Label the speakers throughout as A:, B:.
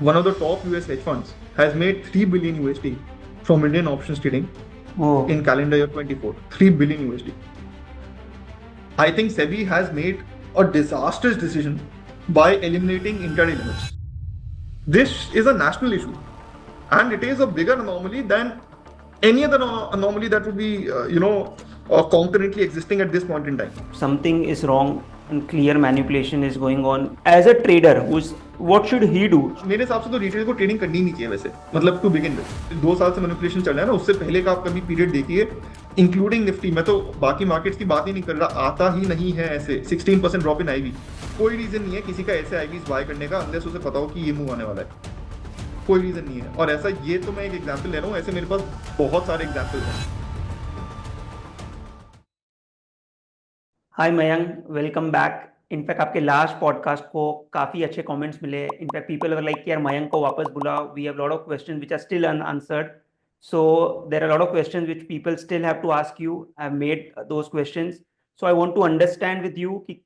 A: one of the top US hedge funds, has made 3 billion USD from Indian options trading in calendar year 24. 3 billion USD. I think SEBI has made a disastrous decision by eliminating intraday limits. This is a national issue, and it is a bigger anomaly than any other anomaly that would be, concurrently existing at this point in time.
B: Something is wrong and clear manipulation is going on. As a trader, what should he do?
A: मेरे हिसाब से तो retail को trading करनी नहीं चाहिए वैसे, मतलब टू बिगिन विद। 2 साल से मैनिपुलेशन चल रहा है ना, उससे पहले का आप कभी पीरियड देखिए, इंक्लूडिंग निफ्टी, मैं तो बाकी मार्केट्स की बात ही नहीं कर रहा, आता ही नहीं है ऐसे 16% ड्रॉप इन आईवी। कोई रीजन नहीं है किसी का ऐसे आईवीज बाय करने का, अनलेस उसे पता हो कि ये मूव आने वाला है। कोई रीजन नहीं है। और ऐसा, ये तो मैं एक एग्जांपल ले रहा हूँ, ऐसे मेरे पास बहुत सारे एग्जांपल्स हैं।
B: हाय मयंक, वेलकम बैक। इनफैक्ट आपके लास्ट पॉडकास्ट को काफ़ी अच्छे कमेंट्स मिले। इनफैक्ट पीपल वर लाइक यार मयंक को वापस बुला, we have lot of questions which are still unanswered, so there are lot of questions which people still have to ask you. I have made those questions, so I want to understand with you कि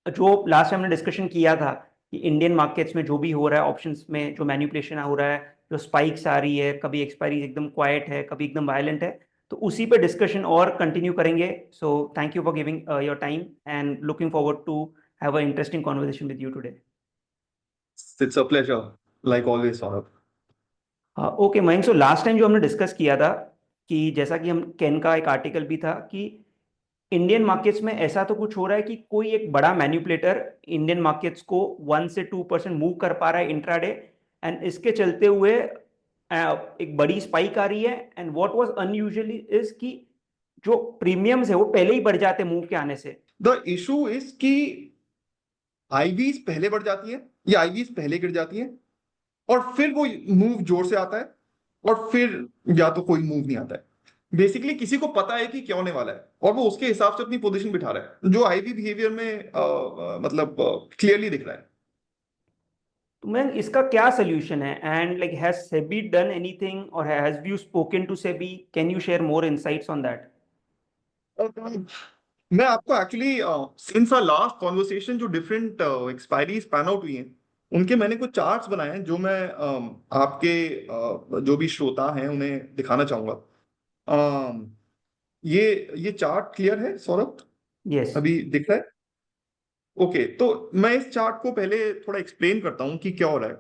B: जो last time हमने discussion किया था कि Indian markets में जो भी हो रहा है, ऑप्शंस में जो मैनिपुलेशन हो रहा है, जो स्पाइक्स आ रही है, कभी एक्सपायरी एकदम क्वाइट है, कभी एकदम वायलेंट है, तो उसी पे डिस्कशन और कंटिन्यू करेंगे। So thank you for giving your time and looking forward to have a interesting conversation with you today.
A: It's a pleasure, like always Saurabh.
B: Okay Mayank, so last time जो हमने डिस्कस किया था कि जैसा कि हम कैन का एक आर्टिकल भी था कि इंडियन मार्केट्स में ऐसा तो कुछ हो रहा है कि कोई एक बड़ा मैन्युपुलेटर इंडियन मार्केट्स को 1 से 2% मूव कर पा रहा है इंट्राडे, एंड इसके चलते हुए एक बड़ी स्पाइक आ रही है। And what was unusually is कि जो प्रीमियम्स है वो पहले ही बढ़ जाते हैं मूव के आने से।
A: द इशू इज कि आईवीज पहले बढ़ जाती हैं या आईवीज पहले गिर जाती हैं, और फिर वो मूव जोर से आता है, और फिर या तो कोई मूव नहीं आता है। बेसिकली किसी को पता है कि क्या होने वाला है, और वो उसके हिसाब से अपनी पोजीशन बिठा रहा है, जो आईवी बिहेवियर में मतलब क्लियरली दिख रहा है।
B: तो मैं इसका क्या सोल्यूशन है, and like has SEBI done anything और has you spoken to SEBI? Can you share more insights on that?
A: मैं आपको actually since our last conversation जो डिफरेंट एक्सपायरीज पैन आउट हुई हैं, उनके मैंने कुछ चार्ट्स बनाए हैं जो मैं आपके जो भी श्रोता हैं उन्हें दिखाना चाहूंगा। अम, ये चार्ट क्लियर है सौरभ?
B: यस।
A: अभी दिख रहा है? ओके, तो मैं इस चार्ट को पहले थोड़ा एक्सप्लेन करता हूं कि क्या हो रहा है।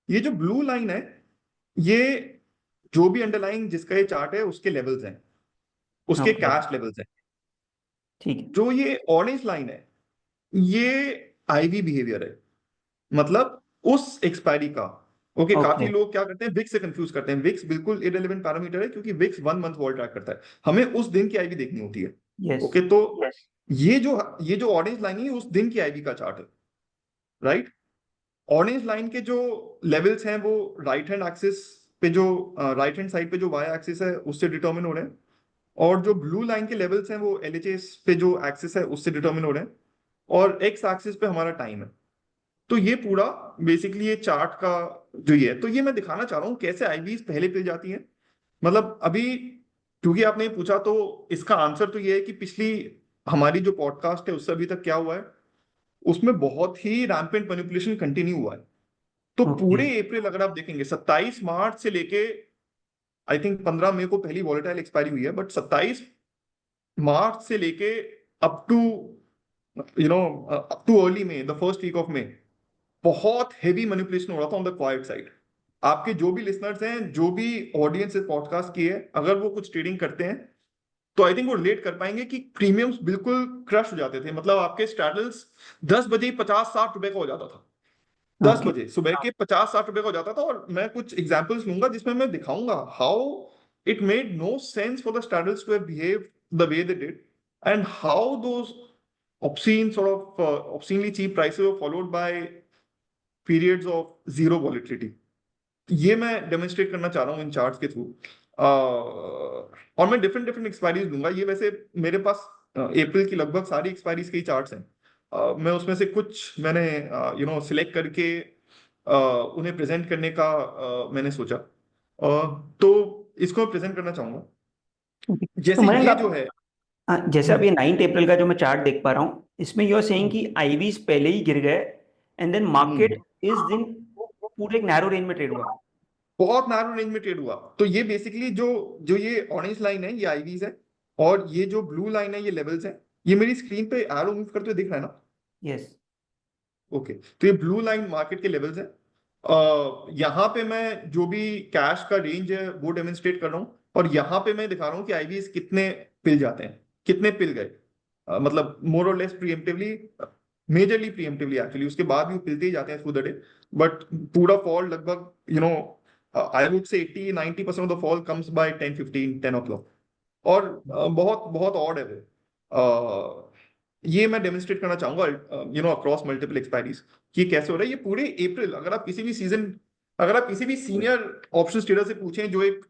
A: ये जो ब्लू लाइन है, ये जो भी अंडरलाइंग जिसका ये चार्ट है उसके लेवल्स हैं, उसके
B: ओके,
A: कैश लेवल्स हैं।
B: ठीक है।
A: जो ये ऑरेंज लाइन है, ये आईवी बिहेवियर है, मतलब उस एक्सपायरी का। ओके, काफी
B: ओके।
A: लोग क्या करते हैं, विक्स से कंफ्यूज करते हैं। विक्स बिल्कुल इरेलेवेंट पैरामीटर है, क्योंकि विक्स 1 मंथ वॉल ट्रैक करता है, हमें उस दिन की आईवी देखनी होती है।
B: यस।
A: ओके, तो ये जो ऑरेंज लाइन है, उस दिन की आईवी का चार्ट है, राइट। ऑरेंज लाइन के जो लेवल्स हैं वो राइट हैंड एक्सिस पे, जो राइट हैंड साइड पे जो वाई एक्सिस है उससे डिटर्मिन हो रहे हैं, और जो ब्लू लाइन के लेवल्स हैं वो एलएचएस पे जो एक्सिस है उससे डिटर्मिन हो रहे हैं, और एक्स एक्सिस पे हमारा टाइम है। तो ये पूरा बेसिकली ये चार्ट का जो ये है, तो ये मैं दिखाना चाह रहा हूँ कैसे आईवीज पहले पिल जाती हैं। मतलब अभी क्योंकि आपने पूछा, तो इसका आंसर तो ये है कि पिछली हमारी जो पॉडकास्ट है उससे अभी तक क्या हुआ है, उसमें बहुत ही रैम्पेंट मैनिपुलेशन कंटिन्यू हुआ है। तो
B: ओके।
A: पूरे अप्रैल अगर आप देखेंगे, 27 मार्च से लेके आई थिंक 15 मई को पहली वॉलेटाइल एक्सपायरी हुई है, बट 27 मार्च से लेके up to up to early May, the first week of May, बहुत हेवी मैनिपुलेशन हो रहा था ऑन द क्वाइट साइड। आपके जो भी लिसनर्स हैं, जो भी ऑडियंस इस पॉडकास्ट की है, अगर वो कुछ ट्रेडिंग करते हैं तो आई थिंक वो रिलेट कर पाएंगे कि प्रीमियम्स बिल्कुल क्रश हो जाते थे। मतलब आपके स्ट्रैडल्स 10 बजे 50-60 रुपए का हो जाता था, 10
B: ओके।
A: बजे सुबह के 50-60 रुपए का हो जाता था। और मैं कुछ एग्जांपल्स लूंगा जिसमें मैं दिखाऊंगा how it made no sense for the straddles to have behaved the way they did, and how those obscene sort of obscenely cheap prices were followed by periods of zero volatility। ये मैं demonstrate करना चाह रहा हूँ इन charts के through. और मैं different different expiries दूंगा। ये वैसे मेरे पास अप्रैल की लगभग सारी एक्सपायरीज के चार्ट्स हैं। मैं उसमें से कुछ मैंने सिलेक्ट करके उन्हें प्रेजेंट करने का मैंने सोचा। तो इसको मैं प्रेजेंट करना चाहूंगा।
B: तो
A: जैसे
B: मयंक
A: ये
B: आप,
A: जो है।
B: जैसे अब ये 9 अप्रैल का जो मैं चार्ट देख पा रहा हूँ, इसमें यू आर सेइंग
A: हम्म,
B: कि आईवीज पहले ही गिर गए, एंड देन
A: हम्म,
B: मार्केट इस दिन पूरे एक नैरो रेंज में ट्रेड हुआ।
A: बहुत नैरो रेंज में ट्रेड हुआ। तो ये बेसिकली जो जो ये ऑरेंज लाइन है ये आईवीज है, और ये जो ब्लू लाइन है ये लेवल्स है। ये मेरी स्क्रीन पे एरो मूव करते हुए दिख रहा है ना?
B: यस।
A: ओके, तो ये ब्लू लाइन मार्केट के लेवल्स है। यहाँ पे मैं जो भी कैश का रेंज है वो डेमोन्स्ट्रेट कर रहा हूँ, और यहाँ पे मैं दिखा रहा हूँ कि आईवीज कितने पिल जाते हैं, कितने पिल गए। मतलब मोर और लेस प्रीएम्प्टिवली, मेजरली प्रीएम्प्टिवली एक्चुअली, उसके बाद भी वो पिलते ही जाते हैं थ्रू द डे। बट पूरा फॉल लगभग I would say 80-90% of the fall comes by 10-15 10 o'clock। और बहुत बहुत ऑड है वो। ये मैं डेमोन्स्ट्रेट करना चाहूंगा अक्रॉस मल्टीपल एक्सपायरीज कि कैसे हो रहा है ये पूरे अप्रैल। अगर आप किसी भी सीनियर ऑप्शन ट्रेडर से पूछें, जो एक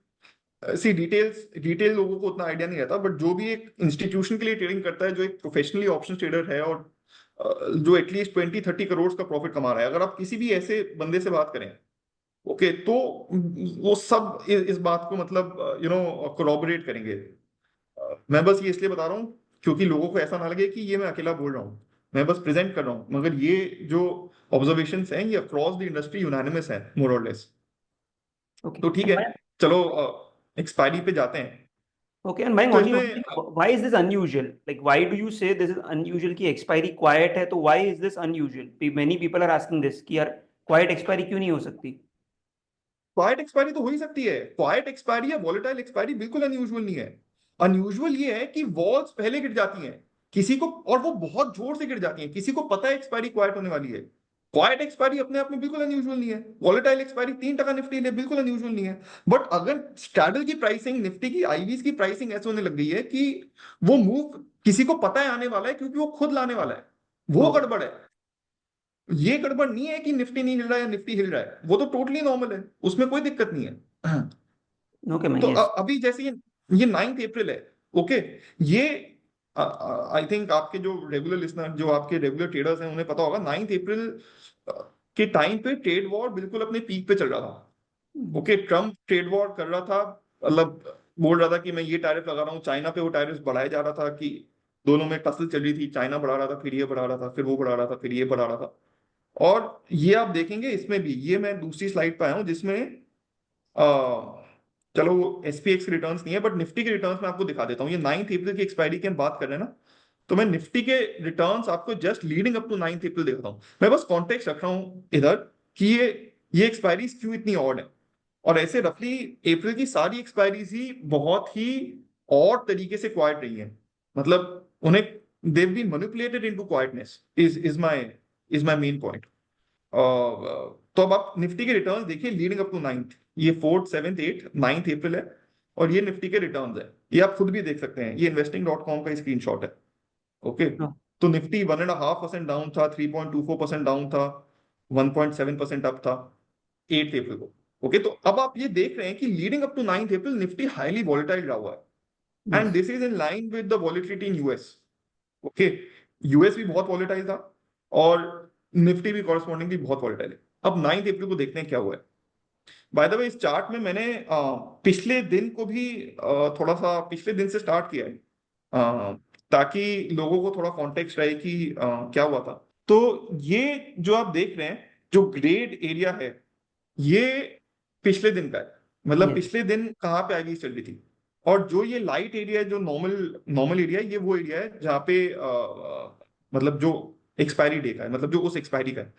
A: सी डिटेल लोगों को उतना आइडिया नहीं रहता, बट जो भी एक इंस्टीट्यूशन के लिए ट्रेडिंग करता है, जो एक प्रोफेशनली ऑप्शन ट्रेडर है, और जो एटलीस्ट 20-30 करोड़ का प्रॉफिट कमा रहा है, अगर आप किसी भी ऐसे बंदे से बात करें, ओके, तो वो सब इस बात को मतलब कोरॉबरेट करेंगे। मैं बस ये इसलिए बता रहा हूँ क्योंकि लोगों को ऐसा ना लगे कि ये मैं अकेला बोल रहा हूँ। मैं बस प्रेजेंट कर रहा हूँ, मगर ये जो ऑब्जर्वेशंस हैं ये अक्रॉस द इंडस्ट्री यूनानिमस है, मोर और लेस।
B: ओके
A: तो ठीक है, चलो एक्सपायरी पे जाते हैं।
B: ओके एंड भाई
A: तो
B: ओनली
A: इसमें
B: why is this unusual, like why do you say this is unusual की एक्सपायरी क्वाइट है, तो why is this unusual? Many people are asking this कि यार क्वाइट एक्सपायरी क्यों नहीं हो सकती?
A: क्वाइट एक्सपायरी तो हो ही सकती है। क्वाइट एक्सपायरी या वॉलेटाइल एक्सपायरी बिल्कुल अनयूजुअल नहीं है। अनयूजुअल ये है कि वॉल्स पहले गिर जाती हैं किसी को, और वो बहुत जोर से गिर जाती हैं, किसी को पता है एक्सपायरी क्वाइट होने वाली है। क्वाइट एक्सपायरी अपने आप में बिल्कुल अनयूजुअल नहीं है। वॉलेटाइल एक्सपायरी 3% निफ्टी ले बिल्कुल अनयूजुअल नहीं है। बट अगर स्ट्रैडल की प्राइसिंग, निफ्टी की, आईवीज की प्राइसिंग ऐसे होने लग गई है कि वो मूव किसी को पता है आने वाला है, क्योंकि वो खुद लाने वाला है, वो
B: ओके
A: गड़बड़ है। ये गड़बड़ नहीं है कि निफ्टी नहीं हिल रहा है या निफ्टी हिल रहा है, वो तो टोटली नॉर्मल है, उसमें कोई दिक्कत नहीं है।
B: ओके मैं
A: तो
B: यस।
A: अभी जैसे ये 9 अप्रैल है, ओके। ये आई थिंक आपके जो रेगुलर लिसनर, जो आपके रेगुलर ट्रेडर्स हैं, उन्हें पता होगा 9 अप्रैल के टाइम पे ट्रेड वॉर बिल्कुल अपने पीक पे चल रहा था। ओके, ट्रम्प ट्रेड वॉर कर रहा था, मतलब बोल रहा था कि मैं ये टैरिफ लगा रहा हूँ, चाइना पे वो टैरिफ बढ़ाया जा रहा था, कि दोनों में टसल चल रही थी, चाइना बढ़ा रहा था, फिर ये बढ़ा रहा था, फिर वो बढ़ा रहा था, फिर ये बढ़ा रहा था। और ये आप देखेंगे इसमें भी, ये मैं दूसरी स्लाइड पे आया हूँ जिसमें चलो एसपीएक्स के रिटर्न्स नहीं है, बट निफ्टी के रिटर्न्स मैं आपको दिखा देता हूँ। ये 9 अप्रैल की एक्सपायरी की हम बात कर रहे हैं ना, तो मैं निफ्टी के रिटर्न्स आपको जस्ट लीडिंग अप टू 9 अप्रैल दिखाता हूँ। मैं बस कॉन्टेक्स्ट रख रहा हूँ इधर कि ये एक्सपायरी क्यों इतनी ऑड है। और ऐसे रफली अप्रैल की सारी एक्सपायरीज ही बहुत ही ऑड तरीके से क्वाइट रही हैं। मतलब उन्हें they've been manipulated into quietness, is my main point. तो अब आप निफ्टी के रिटर्न्स देखिए लीडिंग अप टू 9th, ये 4th 7th 8th 9th अप्रैल है, और ये निफ्टी के रिटर्न्स है। ये आप खुद भी देख सकते हैं, ये investing.com का स्क्रीनशॉट है। ओके, तो निफ्टी 1.5% डाउन था, 3.24% डाउन था, 1.7% अप था 8th अप्रैल को। ओके, तो अब आप ये देख रहे हैं कि leading up to 9th April Nifty highly volatile रहा हुआ है, and this is in line with the volatility in US. Okay, US भी बहुत वॉलेटाइल था, और निफ्टी भी कॉरस्पॉन्डिंगली बहुत वॉलेटाइल है। अब 9th अप्रैल को देखते हैं क्या हुआ है। बाय द वे, इस चार्ट में मैंने पिछले दिन को भी थोड़ा सा पिछले दिन से स्टार्ट किया है, ताकि लोगों को थोड़ा कॉन्टेक्स्ट रहे कि क्या हुआ था। तो ये जो आप देख रहे हैं, जो ग्रेड एरिया है, ये पिछले दिन का है। मतलब
B: यस
A: पिछले दिन कहाँ पे आईवी चल रही थी। और जो ये लाइट एरिया है, जो नॉर्मल नॉर्मल एरिया है, ये वो एरिया है जहाँ पे मतलब जो एक्सपायरी डे का है, मतलब जो उस एक्सपायरी का है।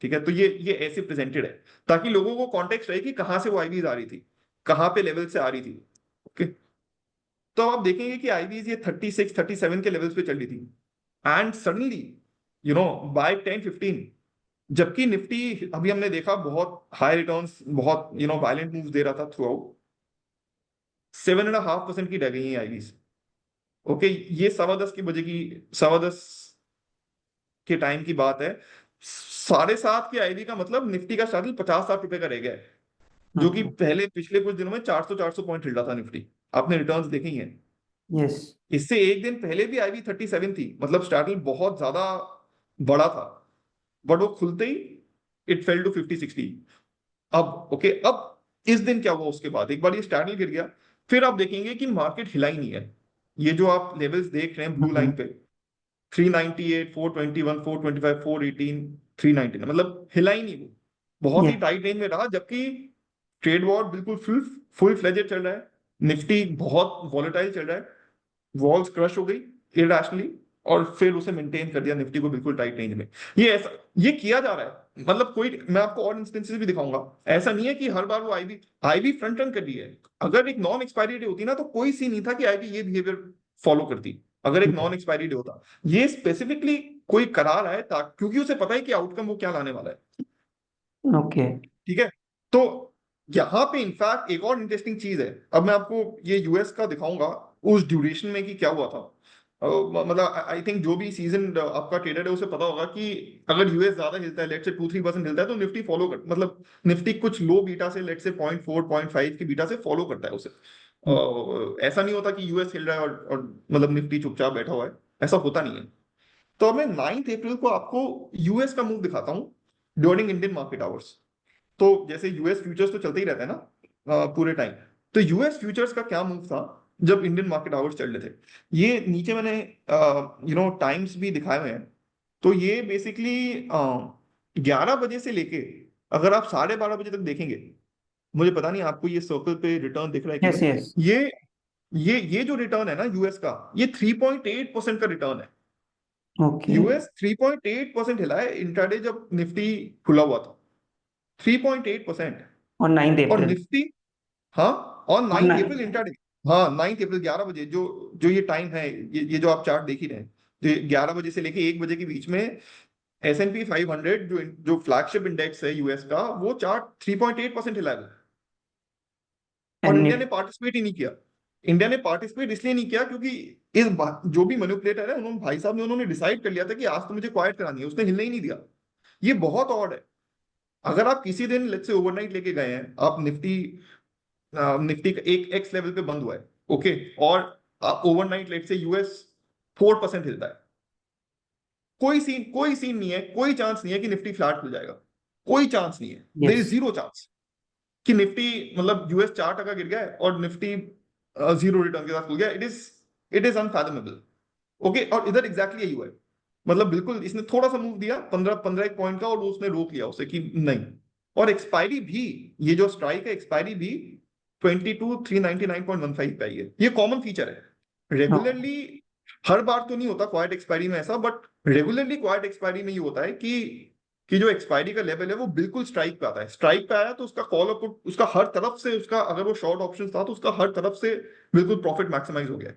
A: ठीक है, तो ये ऐसे प्रेजेंटेड है ताकि लोगों को कॉन्टेक्स्ट रहे कि कहाँ से वो आईवीज आ रही थी, कहाँ पे लेवल से आ रही थी। ओके, तो अब आप देखेंगे कि आईवीज ये 36-37 के लेवल्स पे चल रही थी, एंड सडनली बाय 10-15, जबकि निफ्टी अभी हमने देखा बहुत हाई रिटर्न्स, बहुत वायलेंट मूव्स दे रहा था थ्रू आउट, 7.5% की रह गई है आईवीज। ओके, ये 10:15 की 10:15 के टाइम की बात है। 7:30 की आईवी का मतलब निफ्टी का शायद 50-60 रुपए का रह गया है, जो कि
B: ओके
A: पहले पिछले कुछ दिनों में 400-400 पॉइंट हिल रहा था निफ्टी। आपने रिटर्न्स देखे ही हैं।
B: यस
A: इससे एक दिन पहले भी आईवी 37 थी, मतलब स्टार्टल बहुत ज्यादा बड़ा था, बट वो खुलते ही इट फेल टू 50-60। अब ओके, अब इस दिन क्या हुआ, उसके बाद एक बार ये स्टार्टल गिर गया, फिर आप देखेंगे कि मार्केट हिला ही नहीं है। ये जो आप लेवल्स देख रहे हैं ब्लू लाइन पे, 398, 421, 425, 418, 399, मतलब हिला ही नहीं वो। बहुत ही
B: Yeah.
A: टाइट रेंज में रहा, जबकि ट्रेड वॉर बिल्कुल फुल फुल फ्लेजेड चल रहा है, निफ्टी बहुत वॉलेटाइल चल रहा है, वॉल्स क्रश हो गई इरैशनली, और फिर उसे मेंटेन कर दिया निफ्टी को बिल्कुल टाइट रेंज में। ये ऐसा ये किया जा रहा है, मतलब कोई, मैं आपको और इंस्टेंसेस भी दिखाऊंगा। ऐसा नहीं है कि हर बार वो आईबी आईबी फ्रंट रन कर रही है। अगर एक नॉन एक्सपायरी डे होती ना, तो कोई सी नहीं था कि आईबी ये बिहेवियर फॉलो करती। अगर एक नॉन एक्सपायरी डे होता, ये स्पेसिफिकली कोई करा रहा है क्योंकि उसे पता है कि आउटकम वो क्या लाने वाला है।
B: Okay.
A: ठीक है। तो यहाँ पे इनफैक्ट एक और इंटरेस्टिंग चीज है, अब मैं आपको ये यूएस का दिखाऊंगा उस ड्यूरेशन में कि क्या हुआ था। मतलब आई थिंक जो भी सीजन आपका ट्रेडर है उसे पता होगा कि अगर यूएस ज्यादा हिलता है, लेट से 2-3% हिलता है, तो निफ्टी फॉलो कर, मतलब निफ्टी कुछ लो बीटा से, लेट से 0.4 0.5 की बीटा से फॉलो करता है उसे। ऐसा नहीं होता कि यूएस हिल रहा है और मतलब निफ्टी चुपचाप बैठा हुआ है, ऐसा होता नहीं है। तो मैं 9 अप्रैल को आपको यूएस का मूव दिखाता हूँ ड्यूरिंग इंडियन मार्केट आवर्स। तो जैसे यूएस फ्यूचर्स तो चलते ही रहते हैं ना पूरे टाइम। तो यूएस फ्यूचर्स का क्या मूव था जब इंडियन मार्केट आवर्स चल रहे थे, ये नीचे मैंने टाइम्स भी दिखाए हुए हैं। तो ये बेसिकली 11 बजे से लेके, अगर आप 12:30 बजे तक देखेंगे, मुझे पता नहीं आपको ये सर्कल पे रिटर्न दिख रहा है कि
B: Yes,
A: नहीं।
B: yes.
A: ये जो रिटर्न है ना यूएस का, ये 3.8% का रिटर्न है।
B: Okay.
A: यूएस 3.8% हिला है इंट्राडे जब निफ्टी खुला हुआ था, 3.8%।
B: On 9th
A: और
B: April.
A: निफ्टी, हाँ, ऑन
B: On
A: 9 अप्रैल इंट्राडे, हाँ 9 अप्रैल 11 बजे, जो जो ये टाइम है, ये जो आप चार्ट देख ही रहे हैं, तो 11 बजे से लेके 1 बजे के बीच में S&P 500, जो फ्लैगशिप इंडेक्स है यूएस का, वो चार्ट 3.8% हिला है। और
B: and
A: इंडिया ने पार्टिसिपेट ही नहीं किया। इंडिया ने पार्टिसिपेट इसलिए नहीं किया क्योंकि जो भी मैनिपुलेटर है, उन्होंने, भाई साहब ने, उन्होंने डिसाइड कर लिया था कि आज तो मुझे क्वाइट करानी है, उसने हिलने ही नहीं दिया। ये बहुत ऑड है। अगर आप किसी दिन लेट्स से ओवरनाइट लेके गए हैं, आप निफ्टी निफ्टी का एक एक्स लेवल पे बंद हुआ है, ओके, और ओवरनाइट लेट से यूएस 4% हिलता है, कोई सीन नहीं है, कोई चांस नहीं है कि निफ्टी फ्लैट खुल जाएगा। कोई चांस नहीं है, there is
B: yes.
A: Zero chance कि निफ्टी, मतलब यूएस 4% गिर गया है और निफ्टी जीरो रिटर्न के साथ खुल गया। It is unfathomable. ओके, और इधर एग्जैक्टली यही हुआ है। मतलब बिल्कुल इसने थोड़ा सा मूव दिया, 15 एक पॉइंट का, और उसने रोक लिया उसे कि नहीं। और एक्सपायरी भी, ये जो स्ट्राइक है, एक्सपायरी भी 22,399.15 पे आई है। ये कॉमन फीचर है
B: No.
A: रेगुलरली। हर बार तो नहीं होता क्वाइट एक्सपायरी में ऐसा, बट रेगुलरली क्वाइट एक्सपायरी में ये होता है कि जो एक्सपायरी का लेवल है वो बिल्कुल स्ट्राइक पे आता है। स्ट्राइक पे आया तो उसका कॉल अप, उसका हर तरफ से, उसका अगर वो शॉर्ट ऑप्शन था तो उसका हर तरफ से बिल्कुल प्रॉफिट मैक्सिमाइज हो गया है।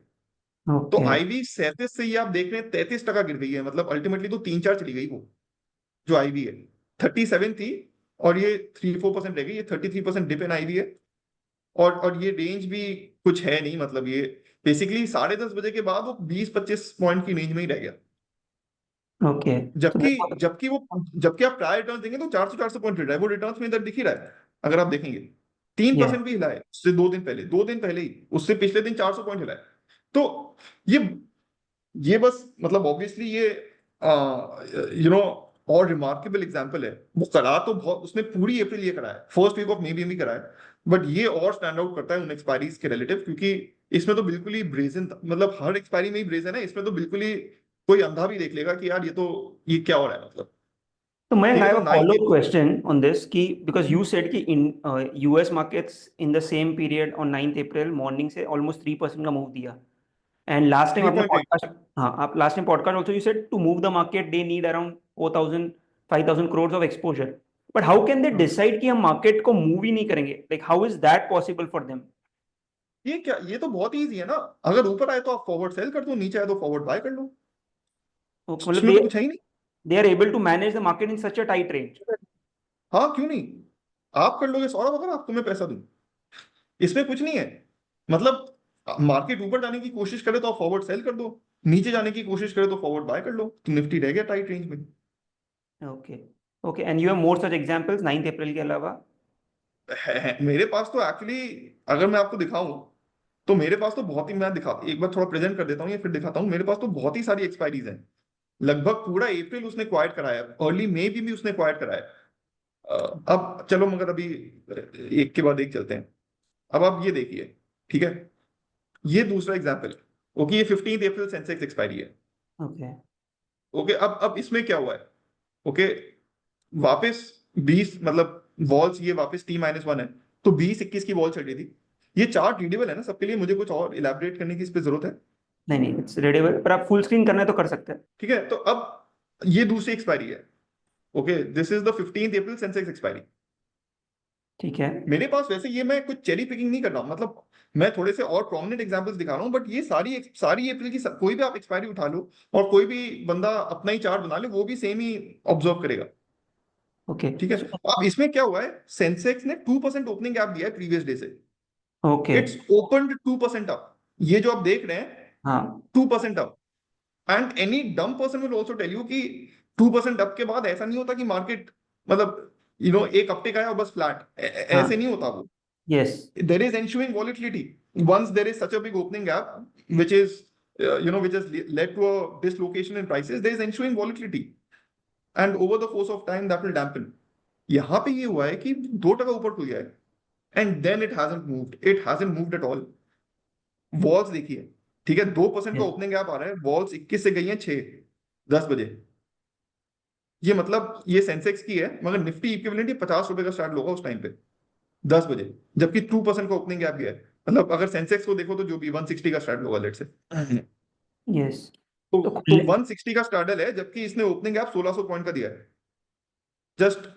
A: तो
B: Okay.
A: आईवी 37 से, ये आप देख रहे हैं, 33% गिर गई है। मतलब अल्टीमेटली तो 3-4 चली गई वो, जो आईवी है 37 थी, और ये 3-4% रह गई। ये 33% डिप इन आईवी है। और ये रेंज भी कुछ है नहीं, मतलब ये बेसिकली 10:30 बजे के बाद वो 20-25 पॉइंट की रेंज में ही रह गया।
B: Okay. So
A: जबकि
B: that was,
A: जबकि आप प्रायर रिटर्न देंगे तो 400-400 पॉइंट रहा है वो, रिटर्न में इधर दिख ही रहा है। अगर आप देखेंगे, तीन
B: yeah.
A: परसेंट भी हिला है उससे 2 दिन पहले, 2 दिन पहले ही, उससे पिछले दिन 400 पॉइंट हिला है। तो ये ये बस, मतलब ऑब्वियसली ये यू नो और रिमार्केबल एग्जांपल है। वो करा तो बहुत, उसने पूरी अप्रैल ये करा है, फर्स्ट वीक ऑफ मे भी करा है, बट ये और स्टैंड आउट करता है उन एक्सपायरीज के रिलेटिव, क्योंकि इसमें तो बिल्कुल ही ब्रेजन, मतलब हर एक्सपायरी में ही ब्रेजन है, इसमें तो बिल्कुल ही कोई अंधा भी देख लेगा कि यार ये क्या हो रहा है, मतलब।
B: So Mayank,
A: ठीक
B: I
A: है,
B: have
A: तो
B: a
A: 9
B: follow-up question on this कि because you said कि in US markets in the same period on 9th April morning से almost 3% का move दिया and last time
A: थ्री
B: आपने
A: पॉइंट एट
B: podcast, हाँ आप last time podcast also you said to move the market they need around 4,000 5,000 crores of exposure, but how can they decide कि हम market को move ही नहीं करेंगे, like how is that possible for them?
A: ये क्या, ये तो बहुत ईजी है ना। अगर ऊपर आए तो आप फॉरवर्ड सेल कर दो, नीचे आए तो फॉरवर्ड बाय कर लो।
B: मतलब
A: इसमें तो कुछ है ही नहीं।
B: they are able to manage the market in such a tight range.
A: हाँ, क्यों नहीं, आप कर लोगे सौरभ, अगर आप, तुम्हें पैसा दूं, इसमें कुछ नहीं है। मतलब मार्केट ऊपर जाने की कोशिश करे तो आप फॉरवर्ड सेल कर दो, नीचे जाने की कोशिश करे तो फॉरवर्ड बाय कर लो, तो निफ्टी रह गया टाइट रेंज में।
B: Okay. Okay, and you have more such examples 9th April के अलावा?
A: मेरे पास तो एक्चुअली, अगर मैं आपको दिखाऊं, तो मेरे पास तो बहुत ही, मैं दिखा, एक बार थोड़ा प्रेजेंट कर देता हूँ या फिर दिखाता हूँ। मेरे पास तो बहुत ही सारी एक्सपायरीज हैं। लगभग पूरा अप्रैल उसने क्वाइट कराया, अर्ली मई भी उसने क्वाइट कराया। अब चलो, मगर अभी एक के बाद एक चलते हैं। अब आप ये देखिए, ठीक है, ये दूसरा एग्जाम्पल। ओके, ये 15 अप्रैल सेंसेक्स एक्सपायरी है।
B: Okay.
A: ओके, अब इसमें क्या हुआ है। ओके, वापस 20 मतलब वॉल्स ये वापस T-1 है, तो 20-21 की वॉल चल रही थी। ये चार्ट रीडेबल है ना सबके लिए? मुझे कुछ और इलेबोरेट करने की इस पे जरूरत है?
B: नहीं नहीं, इट्स रीडेबल, पर आप फुल स्क्रीन करना है तो कर सकते हैं।
A: ठीक है, तो अब ये दूसरी एक्सपायरी है। Okay, this is the 15th April Sensex expiry.
B: ठीक है।
A: मेरे पास वैसे ये, मैं कुछ चेरी पिकिंग नहीं कर रहा हूं, मतलब मैं थोड़े से और प्रोमिनेंट एग्जांपल्स दिखा रहा हूं, बट ये सारी अप्रैल की कोई भी आप एक्सपायरी उठा लो और कोई भी बंदा अपना ही चार्ट बना ले, वो भी सेम ही ऑब्जर्व करेगा।
B: ओके।
A: ठीक है, अब इसमें क्या हुआ है, सेंसेक्स ने 2% ओपनिंग गैप दिया है प्रीवियस डे से।
B: ओके।
A: It's open 2% up. ये जो आप देख रहे हैं,
B: हाँ।
A: 2% up. And any dumb person will also tell you कि 2% अप के बाद ऐसा नहीं होता कि मार्केट, मतलब एक हफ्ते का है और बस फ्लैट, ऐसे
B: हाँ।
A: नहीं होता वो।
B: Yes.
A: There is ensuing volatility once there is such a big opening gap, which is which has led to a dislocation in prices. There is ensuing volatility, and over the course of time that will dampen. यहाँ पे ये हुआ है कि 2% ऊपर खुल गया है, and then it hasn't moved. It hasn't moved at all. Walls देखिए, ठीक है, 2% का
B: यस।
A: ओपनिंग गैप आ रहा है, वॉल्स 21 से गई है 6-10 बजे। ये मतलब ये सेंसेक्स की है, मगर निफ्टी इक्विवेलेंट ये ₹50 का स्टार्ट होगा उस टाइम पे 10 बजे, जबकि 2% का ओपनिंग गैप गया है। मतलब अगर सेंसेक्स को देखो तो जो भी 160 का स्टार्ट होगा लेट से,
B: यस। तो
A: तो 160 का स्टार्डल है, जबकि इसने ओपनिंग गैप 1600 पॉइंट का दिया है। जस्ट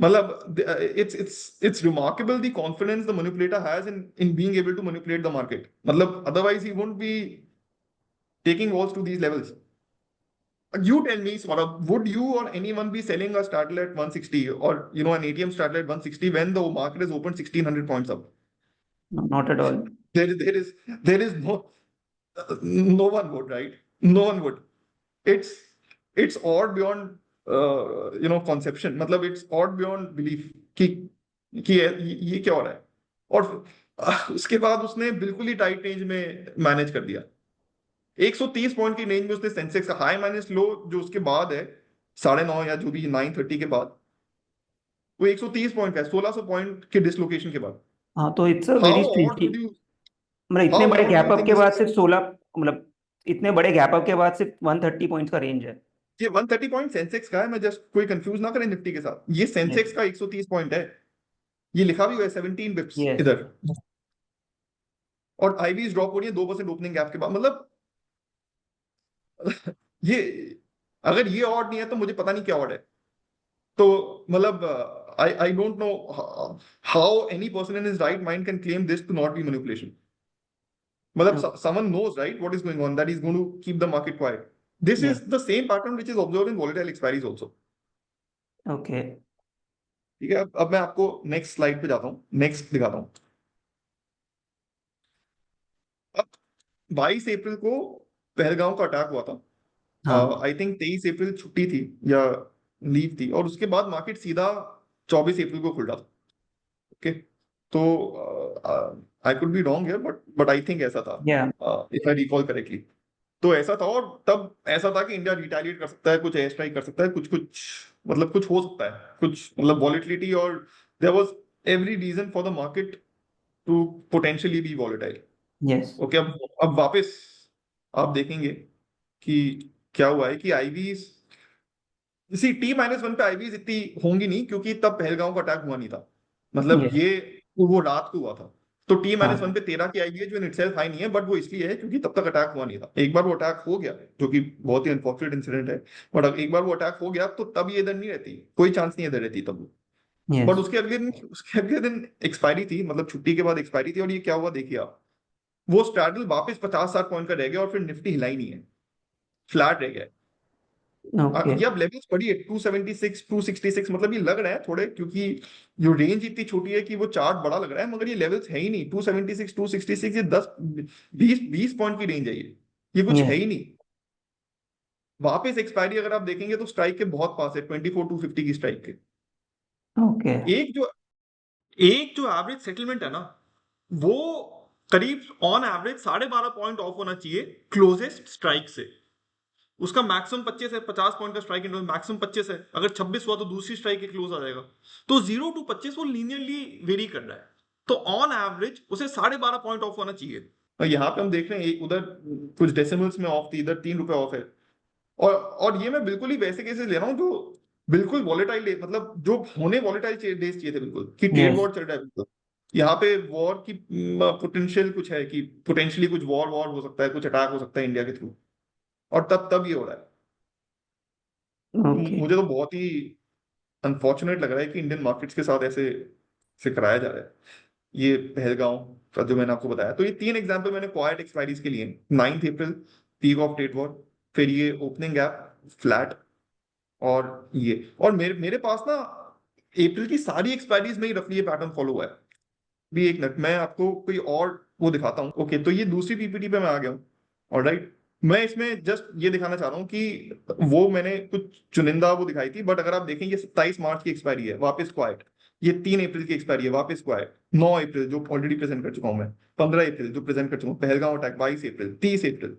A: मतलब it's remarkable the confidence the manipulator has in being able to manipulate the market, मतलब otherwise he won't be taking vols to these levels. You tell me, Saurabh, would you or anyone be selling a startle at 160 or an ATM startle at 160 when the market is open 1600 points up?
B: Not at all.
A: There is no one would, right? No one would. It's it's odd beyond conception. मतलब it's odd beyond belief कि ये क्या हो रहा है। और उसके बाद उसने बिल्कुल ही टाइट रेंज में मैनेज कर दिया। 130 पॉइंट की रेंज में उसने सेंसेक्स का हाई माइनस लो जो उसके बाद है, 9:30 या जो भी 9:30 के बाद, वो 130 पॉइंट का है 1600 पॉइंट के डिसलोकेशन के बाद।
B: हाँ, तो it's a
A: how
B: very
A: odd
B: strange,
A: would you
B: मतलब इतने
A: हाउ
B: बड़े
A: odd do
B: gap
A: you
B: up
A: think
B: के
A: दिस
B: बाद
A: इज?
B: सिर्फ 16, मतलब इतने बड़े गैप अप के बाद सिर्फ 130 पॉइंट्स का रेंज है।
A: ये 130 पॉइंट सेंसेक्स का है, मैं जस्ट कोई कंफ्यूज ना करें निफ्टी के साथ, ये
B: यस।
A: सेंसेक्स का 130 पॉइंट है। ये लिखा भी हुआ है 17 बिप्स
B: यस।
A: इधर। और आईवीज ड्रॉप हो रही है 2% ओपनिंग गैप के बाद, मतलब ये, अगर ये ऑड नहीं है तो मुझे पता नहीं क्या ऑड है। तो मतलब I don't know how any person in his right mind can claim this to not be manipulation. मतलब someone knows right what is going on, that is going to keep the market quiet. This
B: yes.
A: is the same pattern which is observed in volatile expiries also.
B: Okay.
A: ठीक है, अब मैं आपको next slide पे जाता हूँ, next दिखाता हूँ। अब 22 अप्रैल को पहलगांव का अटैक हुआ था।
B: हाँ।
A: आई थिंक 23 अप्रैल छुट्टी थी या लीव थी, और उसके बाद मार्केट सीधा 24 अप्रैल को खुल रहा था। ओके, तो I could be wrong here, but I think ऐसा था,
B: या।
A: If I recall correctly. तो ऐसा था, और तब ऐसा था कि इंडिया रिटेलिएट कर सकता है, कुछ एयर स्ट्राइक कर सकता है, कुछ कुछ मतलब कुछ हो सकता है, कुछ मतलब वॉलेटिलिटी, और there was every reason for the market to potentially be volatile.
B: Yes.
A: Okay, अब वापस आप देखेंगे कि क्या हुआ है कि आईवीज, इसी T-1 पे आईवीज इतनी होंगी नहीं, क्योंकि तब पहलगांव का अटैक हुआ नहीं था। मतलब
B: यस।
A: ये वो रात को हुआ था। तो T-1
B: हाँ।
A: पे 13 की आईवी है, जो इन इटसेल्फ हाई नहीं है, बट वो इसलिए है क्योंकि तब तक अटैक हुआ नहीं था। एक बार वो अटैक हो गया, जो कि बहुत ही अनफॉर्चुनेट इंसिडेंट है, बट एक बार वो अटैक हो गया तो तब ये इधर नहीं रहती, कोई चांस नहीं इधर रहती तब। But
B: yes.
A: उसके अगले दिन एक्सपायरी थी, मतलब छुट्टी के बाद एक्सपायरी थी, और ये क्या हुआ देखिए आप, वो स्ट्रैडल वापस 50-60 पॉइंट का रह गया, और फिर निफ्टी हिला ही नहीं है, फ्लैट रह गया।
B: ओके।
A: ये अब लेवल्स पड़ी है 276 266, मतलब ये लग रहा है थोड़े, क्योंकि जो रेंज इतनी छोटी है कि वो चार्ट बड़ा लग रहा है, मगर ये लेवल्स है ही नहीं। 276 266 ये 10-20 पॉइंट की रेंज है, ये कुछ है
B: यस।
A: ही नहीं। वापस एक्सपायरी अगर आप देखेंगे तो स्ट्राइक के बहुत पास है, 24 250 की स्ट्राइक के।
B: ओके।
A: एक जो एक जो एवरेज सेटलमेंट है ना, वो करीब ऑन एवरेज 12.5 पॉइंट ऑफ होना चाहिए क्लोजेस्ट स्ट्राइक से। उसका मैक्सिमम 25 है, 50 पॉइंट का स्ट्राइक इंटरवल मैक्सिमम 25 है। अगर 26 हुआ तो दूसरी स्ट्राइक के क्लोज आ जाएगा। तो 0 to 25 वो लीनियरली वेरी कर रहा है, तो ऑन एवरेज उसे 12.5 पॉइंट ऑफ होना चाहिए। और यहाँ पे हम देख रहे हैं उधर कुछ डेसिमल्स में ऑफ थी, इधर ₹3 ऑफ है। और ये मैं बिल्कुल ही वैसे केसेस ले रहा हूँ जो बिल्कुल वॉलेटाइल, मतलब जो होने वॉलेटाइल डेज चाहिए थे, बिल्कुल कि ट्रेड
B: Yes.
A: वॉर चल रहा है, बिल्कुल यहाँ पे वॉर की पोटेंशियल कुछ है, कि पोटेंशियली कुछ वॉर वॉर हो सकता है, कुछ अटैक हो सकता है इंडिया के थ्रू, और तब तब ये हो रहा है। तो
B: Okay.
A: मुझे तो बहुत ही अनफॉर्चुनेट लग रहा है कि इंडियन मार्केट्स के साथ ऐसे से कराया जा रहा है। ये पहलगांव का जो मैंने आपको बताया, तो ये तीन एग्जांपल मैंने क्वाइट एक्सपायरीज के लिए, 9 अप्रैल, पीक ऑफ ट्रेड वॉर, फिर ये ओपनिंग गैप फ्लैट, और ये, और मेरे मेरे पास ना अप्रैल की सारी एक्सपायरीज में ही रफली ये पैटर्न फॉलो हुआ है। भी एक मिनट, मैं आपको कोई और वो दिखाता हूँ। ओके, तो ये दूसरी पीपीटी पे मैं आ गया हूँ। ऑलराइट, मैं इसमें जस्ट ये दिखाना चाह रहा हूँ कि वो मैंने कुछ चुनिंदा वो दिखाई थी, बट अगर आप देखें ये 27 मार्च की एक्सपायरी है, वापस क्वाइट। ये 3 अप्रैल की एक्सपायरी है, वापस क्वाइट। 9 अप्रैल जो ऑलरेडी प्रेजेंट कर चुका हूँ मैं। 15 अप्रैल जो प्रेजेंट कर चुका हूँ, पहलगांव अटैक 22 अप्रैल, 30 अप्रैल,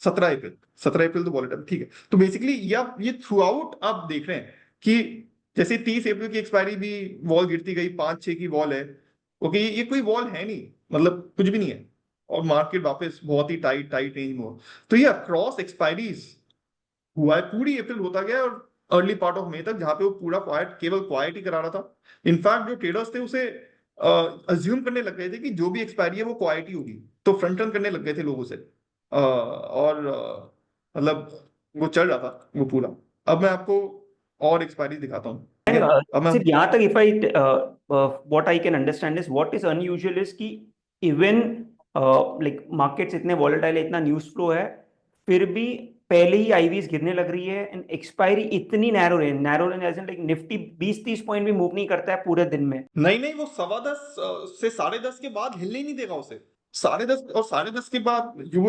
A: 17 अप्रैल। 17 अप्रैल तो वॉलेटाइल, ठीक है। तो बेसिकली ये आप ये थ्रू आउट आप देख रहे हैं कि जैसे 30 अप्रैल की एक्सपायरी भी वॉल गिरती गई, 5-6 की वॉल है। ओके, ये कोई वॉल है नहीं, मतलब कुछ भी नहीं है, और मार्केट वापस बहुत ही टाइट टाइट रेंज में हो। तो ये अक्रॉस एक्सपायरीज हुआ है, पूरी अप्रैल होता गया, और अर्ली पार्ट ऑफ मई तक, जहां पे वो पूरा क्वाइट, केवल क्वाइट ही करा रहा था। इनफैक्ट जो ट्रेडर्स थे उसे अज्यूम करने लग गए थे कि जो भी एक्सपायरी है वो क्वाइट ही होगी, तो फ्रंट रन करने लग गए थे लोगों से। और मतलब वो चल रहा था वो पूरा। अब मैं आपको और एक्सपायरी दिखाता हूँ, ठीक
B: And
A: है। अब मैं,
B: सिर्फ यहाँ तक if I what I can understand is what is unusual is कि even like markets इतने volatile है, इतना news flow है, फिर भी पहले ही आईवीज गिरने लग रही है एंड एक्सपायरी इतनी narrow range as in like Nifty 20-30 point भी मूव नहीं करता है पूरे दिन में।
A: नहीं नहीं, वो 10:15 से 10:30 के बाद हिलने ही नहीं देगा उसे। 10:30 और 10:30 के बाद यू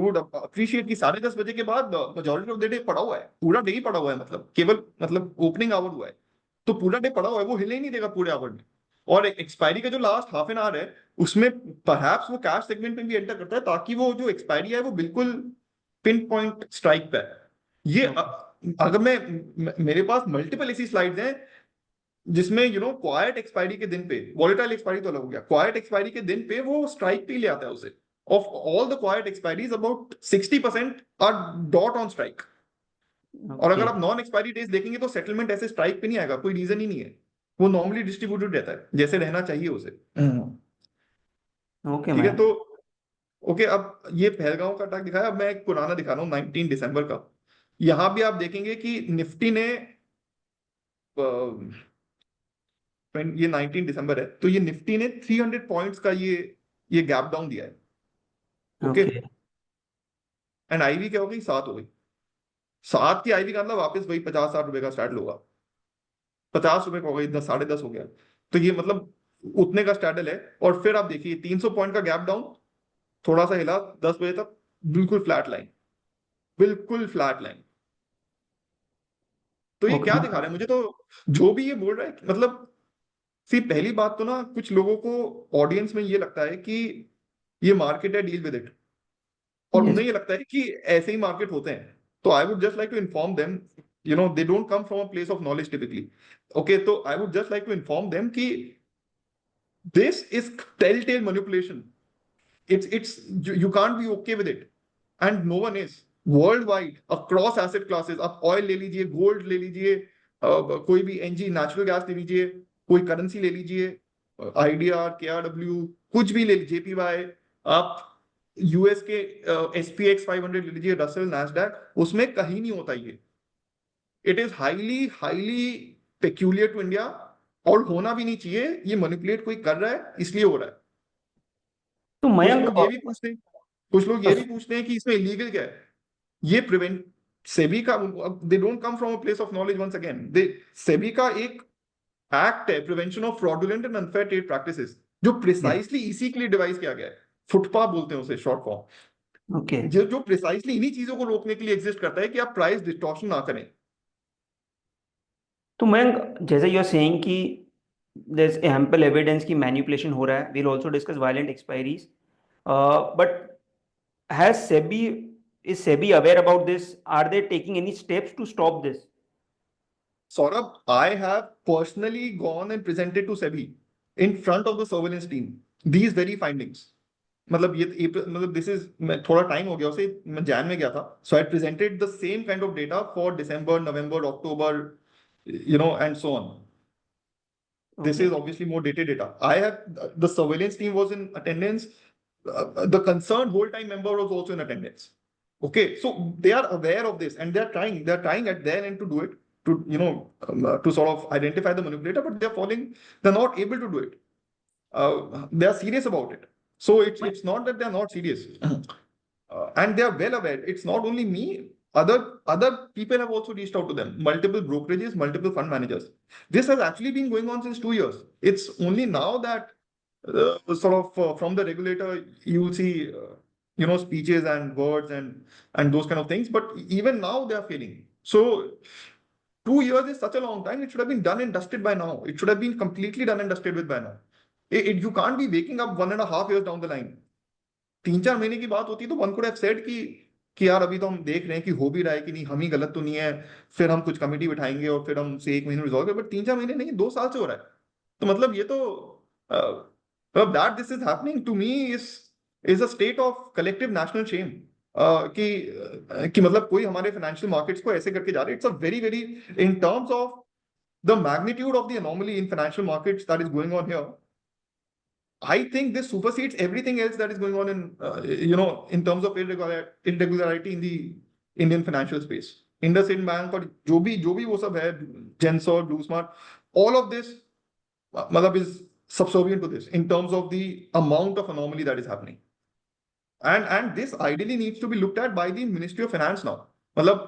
A: वुड अप्रिशिएट कि 10:30 बजे के बाद मेजोरिटी ऑफ द डे पड़ा हुआ है, पूरा डे ही पड़ा हुआ है, मतलब केवल मतलब ओपनिंग आवर हुआ है, तो पूरा डे पड़ा हुआ है, वो हिलने ही नहीं देगा पूरे आवर में। और एक्सपायरी का जो लास्ट हाफ एन आवर है, उसमें परहैप्स वो कैश सेगमेंट में भी एंटर करता है, ताकि वो जो एक्सपायरी है वो बिल्कुल पिन पॉइंट स्ट्राइक पे है। ये अगर मेरे पास मल्टीपल ऐसी स्लाइड्स हैं जिसमें क्वाइट एक्सपायरी के दिन पे, वॉलेटाइल एक्सपायरी तो अलग हो गया, क्वाइट एक्सपायरी के दिन पे वो स्ट्राइक पे ही ले आता है उसे। Of all the quite expiries about 60% R dot on strike. और
B: ओके
A: अगर आप नॉन एक्सपायरी डेज देखेंगे तो सेटलमेंट ऐसे स्ट्राइक पे नहीं आएगा, कोई रीजन ही नहीं है। वो नॉर्मली डिस्ट्रीब्यूटेड रहता है जैसे रहना चाहिए उसे।
B: ओके
A: ठीक है,
B: मैम।
A: तो ओके, अब ये पहलगांव का अटैक दिखाया, अब मैं एक पुराना दिखा रहा हूँ 19 दिसंबर का। यहां भी आप देखेंगे कि निफ्टी ने ये 19 दिसंबर है, तो ये निफ्टी ने 300 पॉइंट्स का ये गैप डाउन दिया है। ओके,
B: ओके
A: एंड आईवी क्या हो गई, 7 हो गई। 7 की आईवी का मतलब वापस वही 50-60 रुपए का स्टार्ट होगा, 50 रुपए का हो गई, 10, 10.5 हो गया। तो ये मतलब उतने का स्टार्टल है। और फिर आप देखिए 300 पॉइंट का गैप डाउन, थोड़ा सा हिला 10 बजे तक, बिल्कुल फ्लैट लाइन, बिल्कुल फ्लैट लाइन। तो ये क्या
B: ओके
A: दिखा रहा है मुझे तो, जो भी ये बोल रहा है मतलब, सी पहली बात तो ना, कुछ लोगों को ऑडियंस में ये लगता है कि ये मार्केट है, डील विद इट, और
B: यस।
A: उन्हें ये लगता है कि ऐसे ही मार्केट होते हैं। तो I would just like to inform them, they don't come from a place of knowledge typically. Okay, तो I would just like to inform them कि this is tail tail manipulation. It's you can't be okay with it, and no one is. World wide across asset classes, आप oil ले लीजिए, gold ले लीजिए, कोई भी NG natural gas ले लीजिए, कोई करेंसी ले लीजिए, आईडीआर, केआरडब्ल्यू, कुछ भी ले लीजिए, जेपीवाई, आप यूएस के एसपीएक्स 500 ले लीजिए, रसल, नैस्डैक, उसमें कहीं नहीं होता ये। It is highly highly peculiar to India, और होना भी नहीं चाहिए। ये मैनिपुलेट कोई कर रहा है, इसलिए हो रहा है।
B: तो
A: कुछ
B: मयंक
A: लोग ये भी पूछते हैं, कुछ लोग ये भी पूछते हैं कि इसमें इलीगल क्या है। ये प्रिवेंट, सेबी का, they don't come from a place of knowledge once again, they, SEBI का एक एक्ट है, prevention of fraudulent and unfair trade practices, जो प्रिसाइसली इसी के लिए डिवाइस किया गया है। फुटपा बोलते हैं उसे, शॉर्ट फॉर्म,
B: ओके
A: जो प्रिसाइसली इन्हीं चीजों को रोकने के लिए एग्जिस्ट करता है कि आप प्राइस डिस्टॉर्शन ना करें।
B: तो मयंक जैसे यू आर सेइंग कि there's ample evidence कि मैनिपुलेशन हो रहा है, we'll also discuss violent expiries, but has SEBI is SEBI aware about this? Are they taking any steps to stop this?
A: Saurabh, I have personally gone and presented to SEBI in front of the surveillance team these very findings. मतलब मतलब this is, मैं थोड़ा time हो गया उसे, मैं जैन में गया था, so I presented the same kind of data for December, November, October, and so on. This
B: Okay.
A: is obviously more dated data. The surveillance team was in attendance. The concerned whole time member was also in attendance. Okay, so they are aware of this and they're trying at their end to do it, to sort of identify the manipulator, but they're not able to do it. They are serious about it. So it's not that they're not serious. And they are well aware. It's not only me. Other people have also reached out to them. Multiple brokerages, multiple fund managers. This has actually been going on since 2 years. It's only now that from the regulator you will see speeches and words and those kind of things. But even now they are failing. So 2 years is such a long time. It should have been done and dusted by now. It should have been completely done and dusted with by now. You can't be waking up 1.5 years down the line. 3-4 महीने की बात होती तो one could have said कि यार अभी तो हम देख रहे हैं कि हो भी रहा है कि नहीं, हम ही गलत तो नहीं है, फिर हम कुछ कमेटी बिठाएंगे और फिर हम से 1 महीने रिजॉल्व करें. बट 3-4 महीने नहीं, 2 साल से हो रहा है. तो मतलब ये तो मतलब that this is happening to me is a state of collective national shame. कि मतलब कोई हमारे फाइनेंशियल मार्केट्स को ऐसे करके जा रहे. It's a very very in terms of the magnitude of the anomaly in financial markets that is going on here. I think this supersedes everything else that is going on in terms of irregularity in the Indian financial space. IndusInd Bank और जो भी वो सब है, Gensor, BlueSmart, all of this मतलब is subservient to this in terms of the amount of anomaly that is happening. And this ideally needs to be looked at by the Ministry of Finance now. मतलब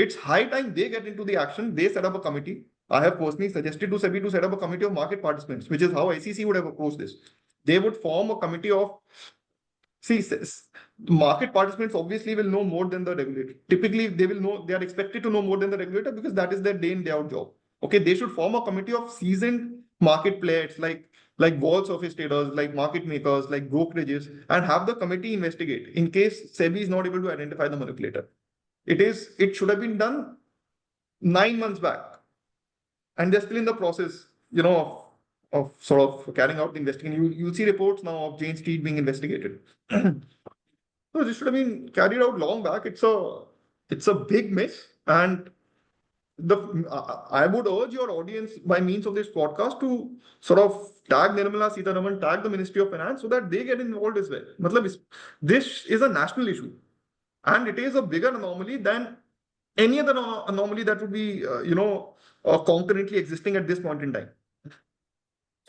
A: it's high time they get into the action. They set up a committee. I have personally suggested to SEBI to set up a committee of market participants, which is how ICC would have approached this. They would form a committee of, see, market participants obviously will know more than the regulator. Typically, they are expected to know more than the regulator because that is their day in, day out job. Okay, they should form a committee of seasoned market players like wall surface traders, like market makers, like brokerages, and have the committee investigate in case SEBI is not able to identify the manipulator. It should have been done 9 months back, and they're still in the process, of sort of carrying out the investigation. You'll see reports now of Jane Street being investigated. So this should have been carried out long back. It's a big miss, and I would urge your audience by means of this podcast to sort of tag Nirmala Sitharaman, tag the Ministry of Finance so that they get involved as well. This is a national issue, and it is a bigger anomaly than any other anomaly that would be, concurrently existing at this point in time.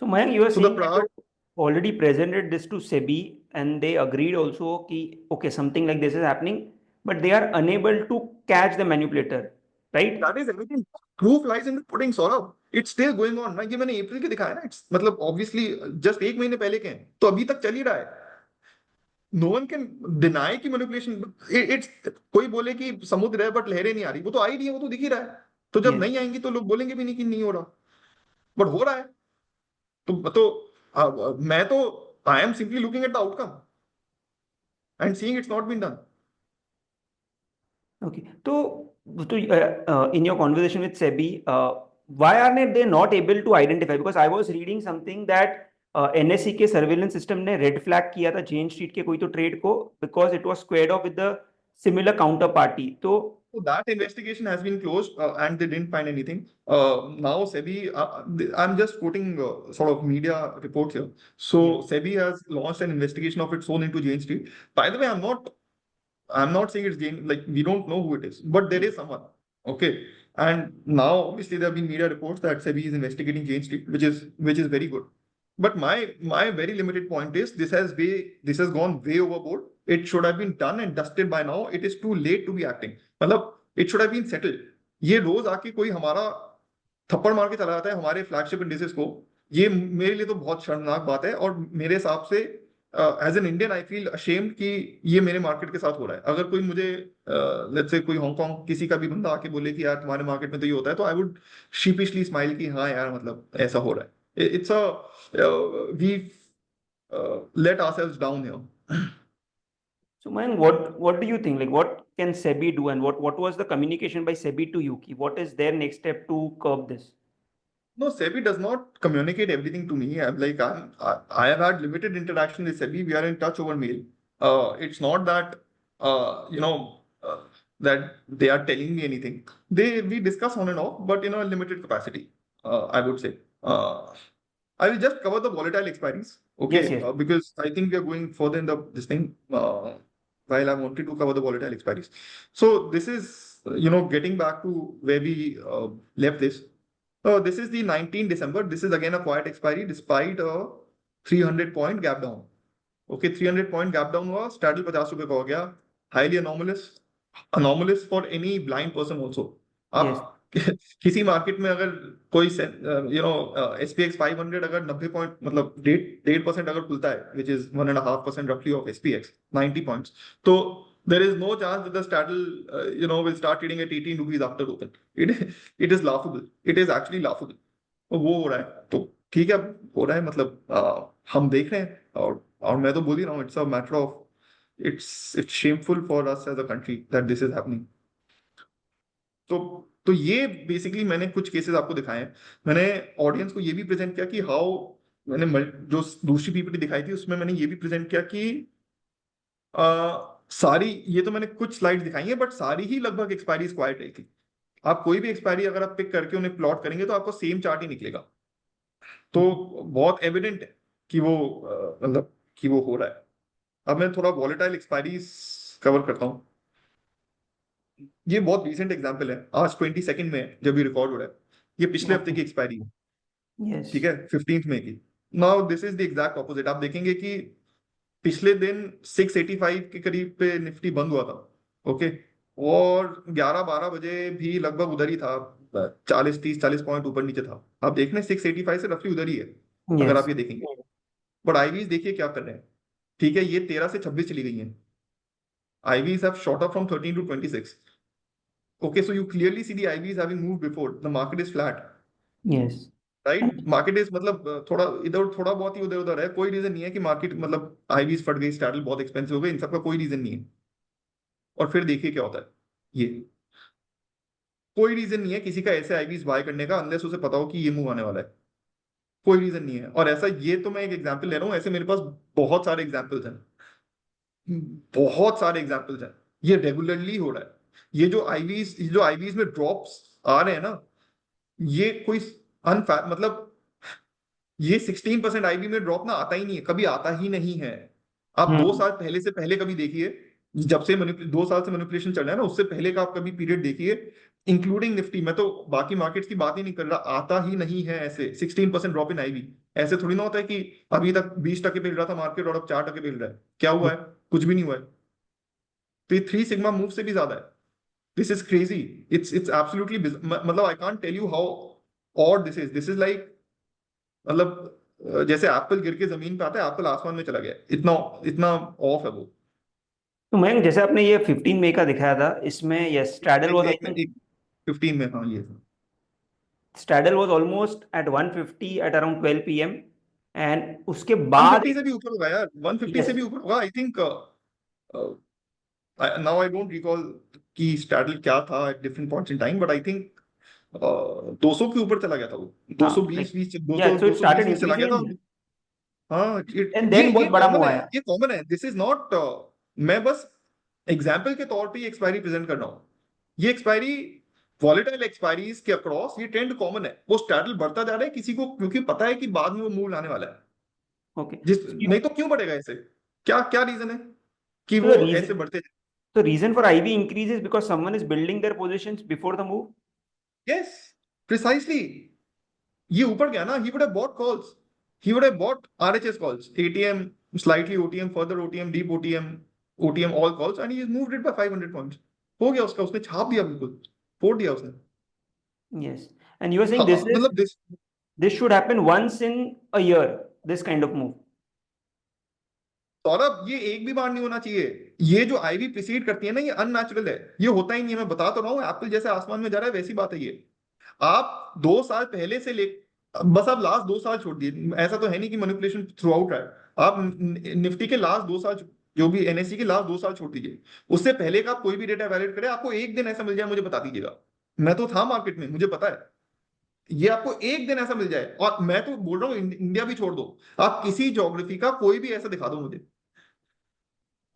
B: So Mayank, you are
A: So the
B: saying that you already presented this to SEBI and they agreed also कि okay, something like this is happening, but they are unable to catch the manipulator, right?
A: that is everything. Proof lies in the pudding, Saurabh. It's still going on. ये मैंने अप्रैल के दिखाया ना. It's मतलब obviously just 1 महीने पहले के हैं, तो अभी तक चल ही रहा है. No one can deny कि manipulation. It's कोई बोले कि समुद्र है बट लहरें नहीं आ रही, वो तो आ ही रही है, वो तो दिख ही रहा है. तो जब
B: Yes.
A: नहीं आएंगी तो लोग बोलेंगे भी नहीं कि नहीं हो रहा, बट हो रहा है. मैं तो I am simply looking at the outcome and seeing it's not been done.
B: Okay. So in your conversation with SEBI, why are they not able to identify? Because I was reading something that NSE के surveillance system ने red flag किया था Jane Street के कोई तो trade को because it was squared off with the similar counterparty. तो
A: So that investigation has been closed, and they didn't find anything. Now SEBI, I'm just quoting sort of media reports here. So SEBI has launched an investigation of its own into Jane Street. By the way, I'm not saying it's Jane, like we don't know who it is, but there is someone. Okay. And now obviously there have been media reports that SEBI is investigating Jane Street, which is very good. But my very limited point is this has gone way overboard. It should have been done and dusted by now. It is too late to be acting. मतलब it should have been settled. ये रोज आके कोई हमारा थप्पड़ मार के चला जाता है हमारे फ्लैगशिप इंडिसेस को. ये मेरे लिए तो बहुत शर्मनाक बात है, और मेरे हिसाब से as an Indian I feel ashamed कि ये मेरे मार्केट के साथ हो रहा है. अगर कोई मुझे लेट्स से कोई हांगकांग किसी का भी बंदा आके बोले कि यार तुम्हारे मार्केट में तो ये होता है, तो आई वुड शीपिशली स्माइल कि हाँ यार मतलब ऐसा हो रहा है. It's we've let ourselves down here.
B: So Mayank, what do you think? Like, what can SEBI do, and what was the communication by SEBI to you? What is their next step to curb this?
A: No, SEBI does not communicate everything to me. I have had limited interaction with SEBI. We are in touch over mail. It's not that, that they are telling me anything. We discuss on and off, but in a limited capacity, I would say. I will just cover the volatile expiries, okay?
B: Yes, yes.
A: Because I think we are going further in this thing. While I wanted to cover the volatile expiries, so this is getting back to where we left this. This is the 19 December. This is again a quiet expiry despite a 300 point gap down. Okay 300 point gap down हुआ, स्टैडल 50 रुपए का हो गया. Highly anomalous for any blind person also.
B: Yes.
A: आप किसी market में अगर कोई SPX 500 अगर 90 पॉइंट मतलब 1.5% अगर खुलता है, विच इज 1.5% रफली ऑफ SPX 90 पॉइंट्स, तो there is no chance that the straddle will start trading at 18 rupees after open. It is laughable. It is actually laughable. वो हो रहा है तो ठीक है, हो रहा है मतलब हम देख रहे हैं. और मैं तो बोल ही रहा हूँ, it's a matter of it's shameful for us as a country that this is happening. तो ये बेसिकली मैंने कुछ केसेस आपको दिखाए हैं. मैंने ऑडियंस को ये भी प्रेजेंट किया कि हाउ मैंने जो दूसरी पीपीटी दिखाई थी उसमें मैंने ये भी प्रेजेंट किया कि सारी ये तो मैंने कुछ स्लाइड्स दिखाई है, बट सारी ही लगभग एक्सपायरी क्वाइट रही थी. आप कोई भी एक्सपायरी अगर आप पिक करके उन्हें प्लॉट करेंगे तो आपको सेम चार्ट ही निकलेगा. तो बहुत एविडेंट है कि वो मतलब कि वो हो रहा है. अब मैं थोड़ा वॉलेटाइल एक्सपायरीज कवर करता हूँ. ये बहुत रिसेंट एग्जांपल है, आज 22 में है जब ये रिकॉर्ड हो रहा है. ये पिछले हफ्ते की एक्सपायरी है,
B: Yes.
A: ठीक है, 15 मई की. Now this is the exact opposite. आप देखेंगे कि पिछले दिन 685 के करीब पे निफ्टी बंद हुआ था, ओके, और 11-12 बजे भी लगभग उधर ही था, 40 30 40 पॉइंट ऊपर नीचे था. आप देख रहे हैं 685 से रफली उधर ही है अगर
B: Yes.
A: आप ये देखेंगे. बट आईवीज देखिए क्या कर रहे हैं, ठीक है, ये 13 से 26 चली गई हैं. IVs have shot up from 13 to 26. Okay, so you clearly see the IVs having moved before. The market is flat,
B: Yes.
A: right?
B: And
A: Market is मतलब थोड़ा इधर थोड़ा बहुत ही उधर उधर है. कोई रीजन नहीं है कि मार्केट मतलब IVs फट गई, स्टैडल बहुत एक्सपेंसिव हो गई, इन सबका कोई रीजन नहीं है. और फिर देखिए क्या होता है. ये कोई रीजन नहीं है किसी का ऐसे IVs बाय करने का, अनलेस उसे पता हो कि ये मूव आने वाला है. कोई रीजन नहीं है. और ऐसा, ये तो मैं एक एग्जांपल ले रहा हूँ, ऐसे मेरे पास बहुत सारे एग्जांपल्स हैं, बहुत सारे एग्जांपल्स हैं. ये रेगुलरली हो रहा है. ये जो आईवीज में ड्रॉप्स आ रहे हैं ना, ये कोई मतलब ये 16% आईवी में ड्रॉप ना आता ही नहीं है, कभी आता ही नहीं है. आप 2 साल पहले से पहले कभी देखिए, जब से 2 साल से मैनिपुलेशन चल रहा है ना, उससे पहले का आप कभी पीरियड देखिए, इंक्लूडिंग निफ्टी. मैं तो बाकी मार्केट्स की बात ही नहीं कर रहा, आता ही नहीं है ऐसे 16% ड्रॉप इन आईवी. ऐसे थोड़ी ना होता है कि अभी तक 20% पे हिल रहा था मार्केट और अब 4% पे हिल रहा है. क्या हुआ है? कुछ भी नहीं हुआ है. तो ये 3 सिग्मा मूव से भी ज्यादा है. This is crazy. It's absolutely मतलब I can't tell you how और दिस इज लाइक मतलब जैसे एप्पल गिर के जमीन पे आता है, एप्पल आसमान में चला गया, इतना इतना ऑफ है वो.
B: तो मयंक, जैसे आपने ये 15 मई का दिखाया था, इसमें यस स्ट्रैडल वाज आई
A: एक
B: थिंक
A: एक 15 में, हाँ ये था.
B: Straddle was almost at 150 at around 12 PM and उसके बाद
A: 150 से भी ऊपर होगा यार, 150 से
B: यस.
A: भी ऊपर होगा I think. Now I don't recall कि स्टैडल क्या था at different points in time, but I think 200 के ऊपर चला गया था वो.
B: हाँ
A: 220
B: लाइक
A: 20
B: या
A: 200
B: सो इट
A: 220
B: स्टार्टेड
A: में चला गया था.
B: इंक्रीजिंग
A: हाँ
B: एंड
A: ये
B: देन बहुत
A: ये
B: बड़ा
A: कॉमन
B: मूव
A: है,
B: आया.
A: ये कॉमन है. दिस इज नॉट, मैं बस एग्जाम्पल के तौर पे ये एक्सपायरी प्रेजेंट कर रहा हूँ. ये एक्सपायरी वॉलेटाइल एक्सपायरीज के अक्रॉस ये ट्रेंड कॉमन है. वो स्टैडल बढ़ता जा रहा है किसी को क्योंकि पता है कि बाद में वो मूव लाने वाला है.
B: ओके.
A: जिस नहीं तो क्यों बढ़ेगा ऐसे? क्या क्या रीजन है कि
B: So
A: वो
B: the
A: ऐसे
B: reason,
A: बढ़ते?
B: the reason for IB increase is because someone is building their positions before the move.
A: Yes, precisely. ये ऊपर गया ना, he would have bought calls, he would have bought RHS calls, ATM, slightly OTM, further OTM, deep OTM, OTM all calls, and he has moved it by 500 points. हो गया उसका, उसने छाप दिया, बिल्कुल फोड़ दिया उसने.
B: Yes. And you were saying
A: हाँ
B: this is
A: मतलब
B: this should happen once in a year, this kind of move.
A: Saurabh, ये एक भी बार नहीं होना चाहिए. ये जो आईवी प्रिसीड करती है ना, ये अननेचुरल है. ये होता ही नहीं है. मैं बता तो रहा हूँ, एप्पल जैसे आसमान में जा रहा है वैसी बात है ये. आप 2 साल पहले से ले, बस आप लास्ट 2 साल छोड़ दिए. ऐसा तो है नहीं कि मैनिपुलेशन थ्रू आउट रहा है. आप निफ्टी के लास्ट 2 साल, जो भी एनएससी के लास्ट 2 साल छोड़ दीजिए, उससे पहले का आप कोई भी डेटा वैलिड करें, आपको एक दिन ऐसा मिल जाए, मुझे बता दीजिएगा. मैं तो था मार्केट में, मुझे पता है. ये आपको एक दिन ऐसा मिल जाए, और मैं तो बोल रहा हूँ इंडिया भी छोड़ दो, आप किसी ज्योग्राफी का कोई भी ऐसा दिखा दो मुझे.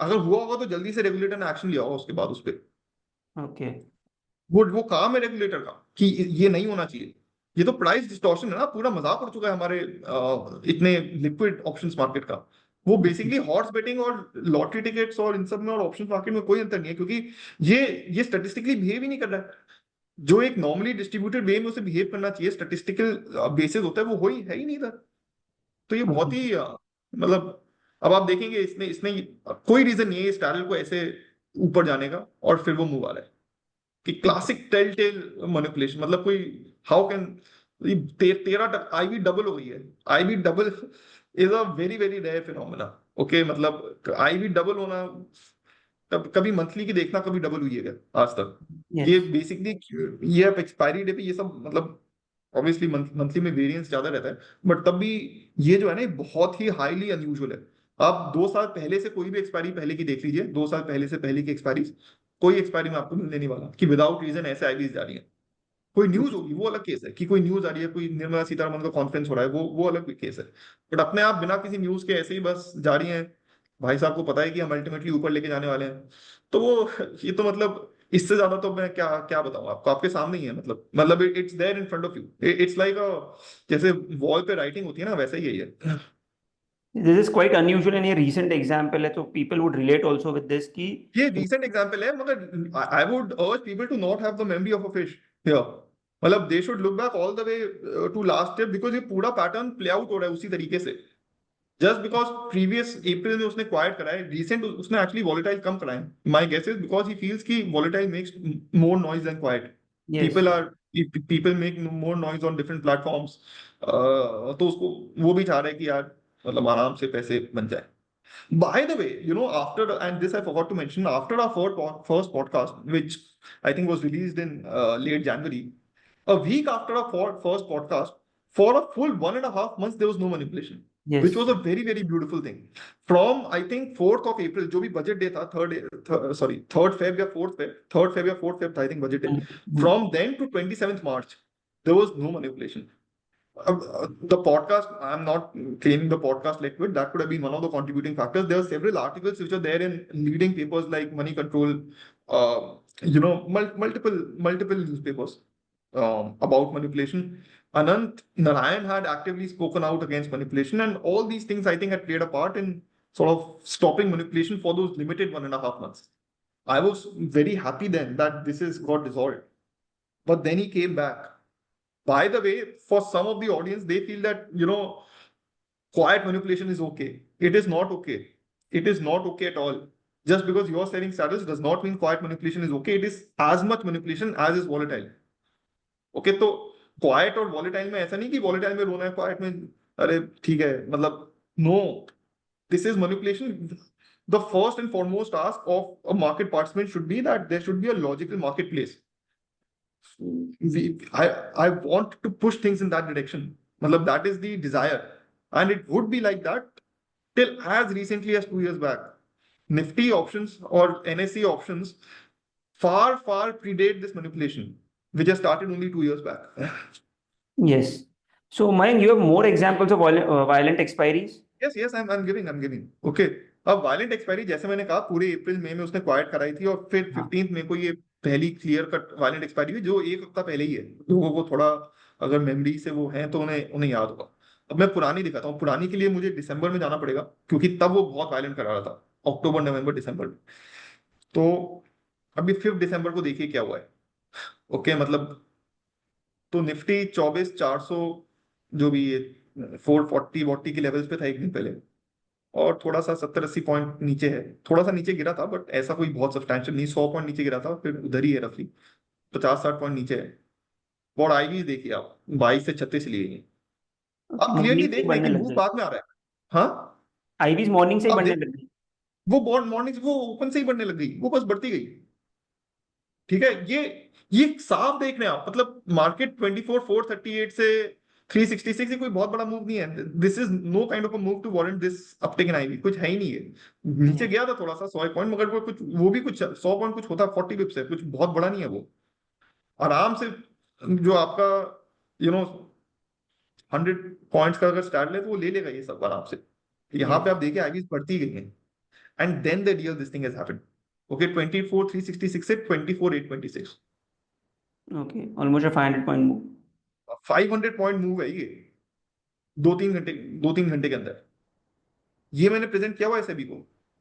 A: अगर हुआ होगा तो जल्दी से रेगुलेटर ने एक्शन लिया होगा उसके बाद उस पर.
B: ओके।
A: वो काम है रेगुलेटर का कि ये नहीं होना चाहिए। ये तो प्राइस डिस्टॉर्शन है ना, पूरा मजाक उड़ चुका है हमारे इतने लिक्विड ऑप्शंस मार्केट का। वो बेसिकली हॉर्स बेटिंग और लॉटरी टिकट्स और इन सब में और ऑप्शंस मार्केट में कोई अंतर नहीं है, क्योंकि ये ये स्टेटिस्टिकली बिहेव ही नहीं कर रहा है। जो एक नॉर्मली डिस्ट्रीब्यूटेड वे में उसे बिहेव करना चाहिए, स्टेटिस्टिकल बेसिस होता है, वो वही है ही नहीं इधर। तो ये बहुत ही मतलब, अब आप देखेंगे इसने इसने कोई रीजन नहीं है इस टैरल को ऐसे ऊपर जाने का, और फिर वो मूव आ रहा है कि क्लासिक टेल टेल मैनिपुलेशन। मतलब कोई हाउ कैन 13 आईवी डबल हो गई है। IV double is a very very rare phenomena. Okay, मतलब आईवी डबल होना, कभी मंथली की देखना, कभी डबल हुई है क्या आज तक? ये
B: यस।
A: बेसिकली ये एक्सपायरी डे पे ये सब, मतलब ऑब्वियसली मंथली में वेरिएंस ज्यादा रहता है, बट तब भी ये जो है ना, ये बहुत ही हाईली अनयूजुअल है। आप 2 साल पहले से कोई भी एक्सपायरी पहले की देख लीजिए, 2 साल पहले से पहले की एक्सपायरी, कोई एक्सपायरी में आपको मिलने नहीं वाला कि विदाउट रीजन ऐसे आईवीज जा रही है। कोई न्यूज होगी वो अलग केस है, कि कोई न्यूज आ रही है, कोई निर्मला सीतारमन का कॉन्फ्रेंस हो रहा है, वो अलग केस है। बट अपने आप बिना किसी न्यूज के ऐसे ही बस जा रही है। भाई साहब को पता है कि हम अल्टीमेटली ऊपर लेके जाने वाले हैं। तो वो ये तो मतलब इससे ज्यादा तो मैं क्या क्या बताऊं आपको, आपके सामने ही है। मतलब it's there in front of you. It's like जैसे वॉल पे राइटिंग होती है ना, वैसा ही है।
B: This is quite unusual and ये रीसेंट एग्जांपल है, तो people would relate also with this कि
A: ये रीसेंट एग्जांपल है, मगर I would urge people to not have the memory of a fish here. मतलब they should look back all the way to last year, because ये पूरा pattern play out हो रहा है उसी तरीके से। जस्ट बिकॉज प्रीवियस अप्रैल में उसने क्वाइट करा है, रिसेंट उसने एक्चुअली वॉलेटाइल कम करा है। My guess is because he feels कि volatile makes more noise than quiet.
B: Yes.
A: People are people make more noise on different platforms. तो उसको वो भी चाह रहा है कि यार मतलब आराम से पैसे बन जाए। By the way, after, and this I forgot to mention, after our first podcast, which I think was released in late January, a week after our first podcast, for a full 1.5 months, there was no manipulation, which
B: yes.
A: was a very, very beautiful thing. From, I think, 4th of April, जो भी budget day था, sorry, 3rd Feb या 4th Feb, 3rd Feb या 4th Feb था, I think, budget day. From then to 27th March, there was no manipulation. The podcast, I'm not claiming the podcast liquid, that could have been one of the contributing factors. There are several articles which are there in leading papers like Money Control, multiple newspapers about manipulation. Anant Narayan had actively spoken out against manipulation, and all these things I think had played a part in sort of stopping manipulation for those limited 1.5 months. I was very happy then that this is got dissolved, but then he came back. By the way, for some of the audience, they feel that, quiet manipulation is okay. It is not okay. It is not okay at all. Just because you are selling status does not mean quiet manipulation is okay. It is as much manipulation as is volatile. Okay, तो quite और volatile में ऐसा नहीं कि volatile में रोना है, quite में अरे ठीक है, मतलब no, this is manipulation. The first and foremost task of a market participant should be that there should be a logical marketplace. I want to push things in that direction. Matlab, that is the desire. And it would be like that till as recently as 2 years back. Nifty options or NSE options far, far predate this manipulation, which has started only 2 years back.
B: Yes. So, Mayank, you have more examples of violent expiries?
A: Yes, yes, I'm giving. Okay. अब violent expiry जैसे मैंने कहा, पूरे अप्रैल मई में उसने quite कराई थी, और फिर
B: हाँ।
A: 15 मई को ये पहली क्लियर कट वायलेंट एक्सपायरी हुई, जो एक हफ्ता पहले ही है। लोगों को थोड़ा अगर मेमोरी से वो है तो उन्हें उन्हें याद होगा। अब मैं पुरानी दिखाता हूँ। पुरानी के लिए मुझे दिसंबर में जाना पड़ेगा, क्योंकि तब वो बहुत वायलेंट करा रहा था, अक्टूबर नवंबर दिसंबर में। तो अभी 5 दिसंबर को देखिए क्या हुआ है। ओके, मतलब तो निफ्टी 24,400, जो भी ये 440 वोर्टी के लेवल्स पे था एक दिन पहले, और थोड़ा सा 70-80 पॉइंट नीचे है। थोड़ा सा नीचे गिरा था, बट ऐसा कोई बहुत सब्सटैंशियल नहीं, 100 पॉइंट नीचे गिरा था, फिर उधर ही है रफली, 50-60 पॉइंट नीचे है। और आईवी देखिए आप, 22 से 36 लिए गई। आप क्लियरली
B: मॉर्निंग से
A: देख रहे हैं
B: बढ़ने
A: कि
B: लग
A: मूव
B: गई।
A: बाद में आ रहा है। हाँ,
B: आईवीज मॉर्निंग से ही
A: आप
B: बढ़ने
A: देख,
B: लग गई।
A: वो बॉन्ड मॉर्निंग वो ओपन से ही बढ़ने लग गई, वो बस बढ़ती गई। ठीक है, ये साफ देख रहे हैं आप। मतलब मार्केट 24,438 से 366, ये कोई बहुत बड़ा मूव नहीं है। This is no kind of a move to warrant this uptake in IV, कुछ है ही नहीं है। नीचे
B: Yes.
A: गया था थोड़ा सा 100 पॉइंट, मगर वो भी कुछ 100 पॉइंट कुछ होता, 40 बिप्स है, कुछ बहुत बड़ा नहीं है वो। आराम से जो आपका यू नो 100 पॉइंट्स का अगर स्टार्ट ले तो वो ले लेगा ये सब आराम से। यहाँ पे
B: Yes.
A: आप देखिए आईवी बढ़ती गई है, and then the real this thing has happened. Okay 24,366 से 24,826।
B: Okay, almost a 500 point move.
A: 500 point move है ये 2-3 घंटे के अंदर। ये मैंने प्रेजेंट किया हुआ है सभी को,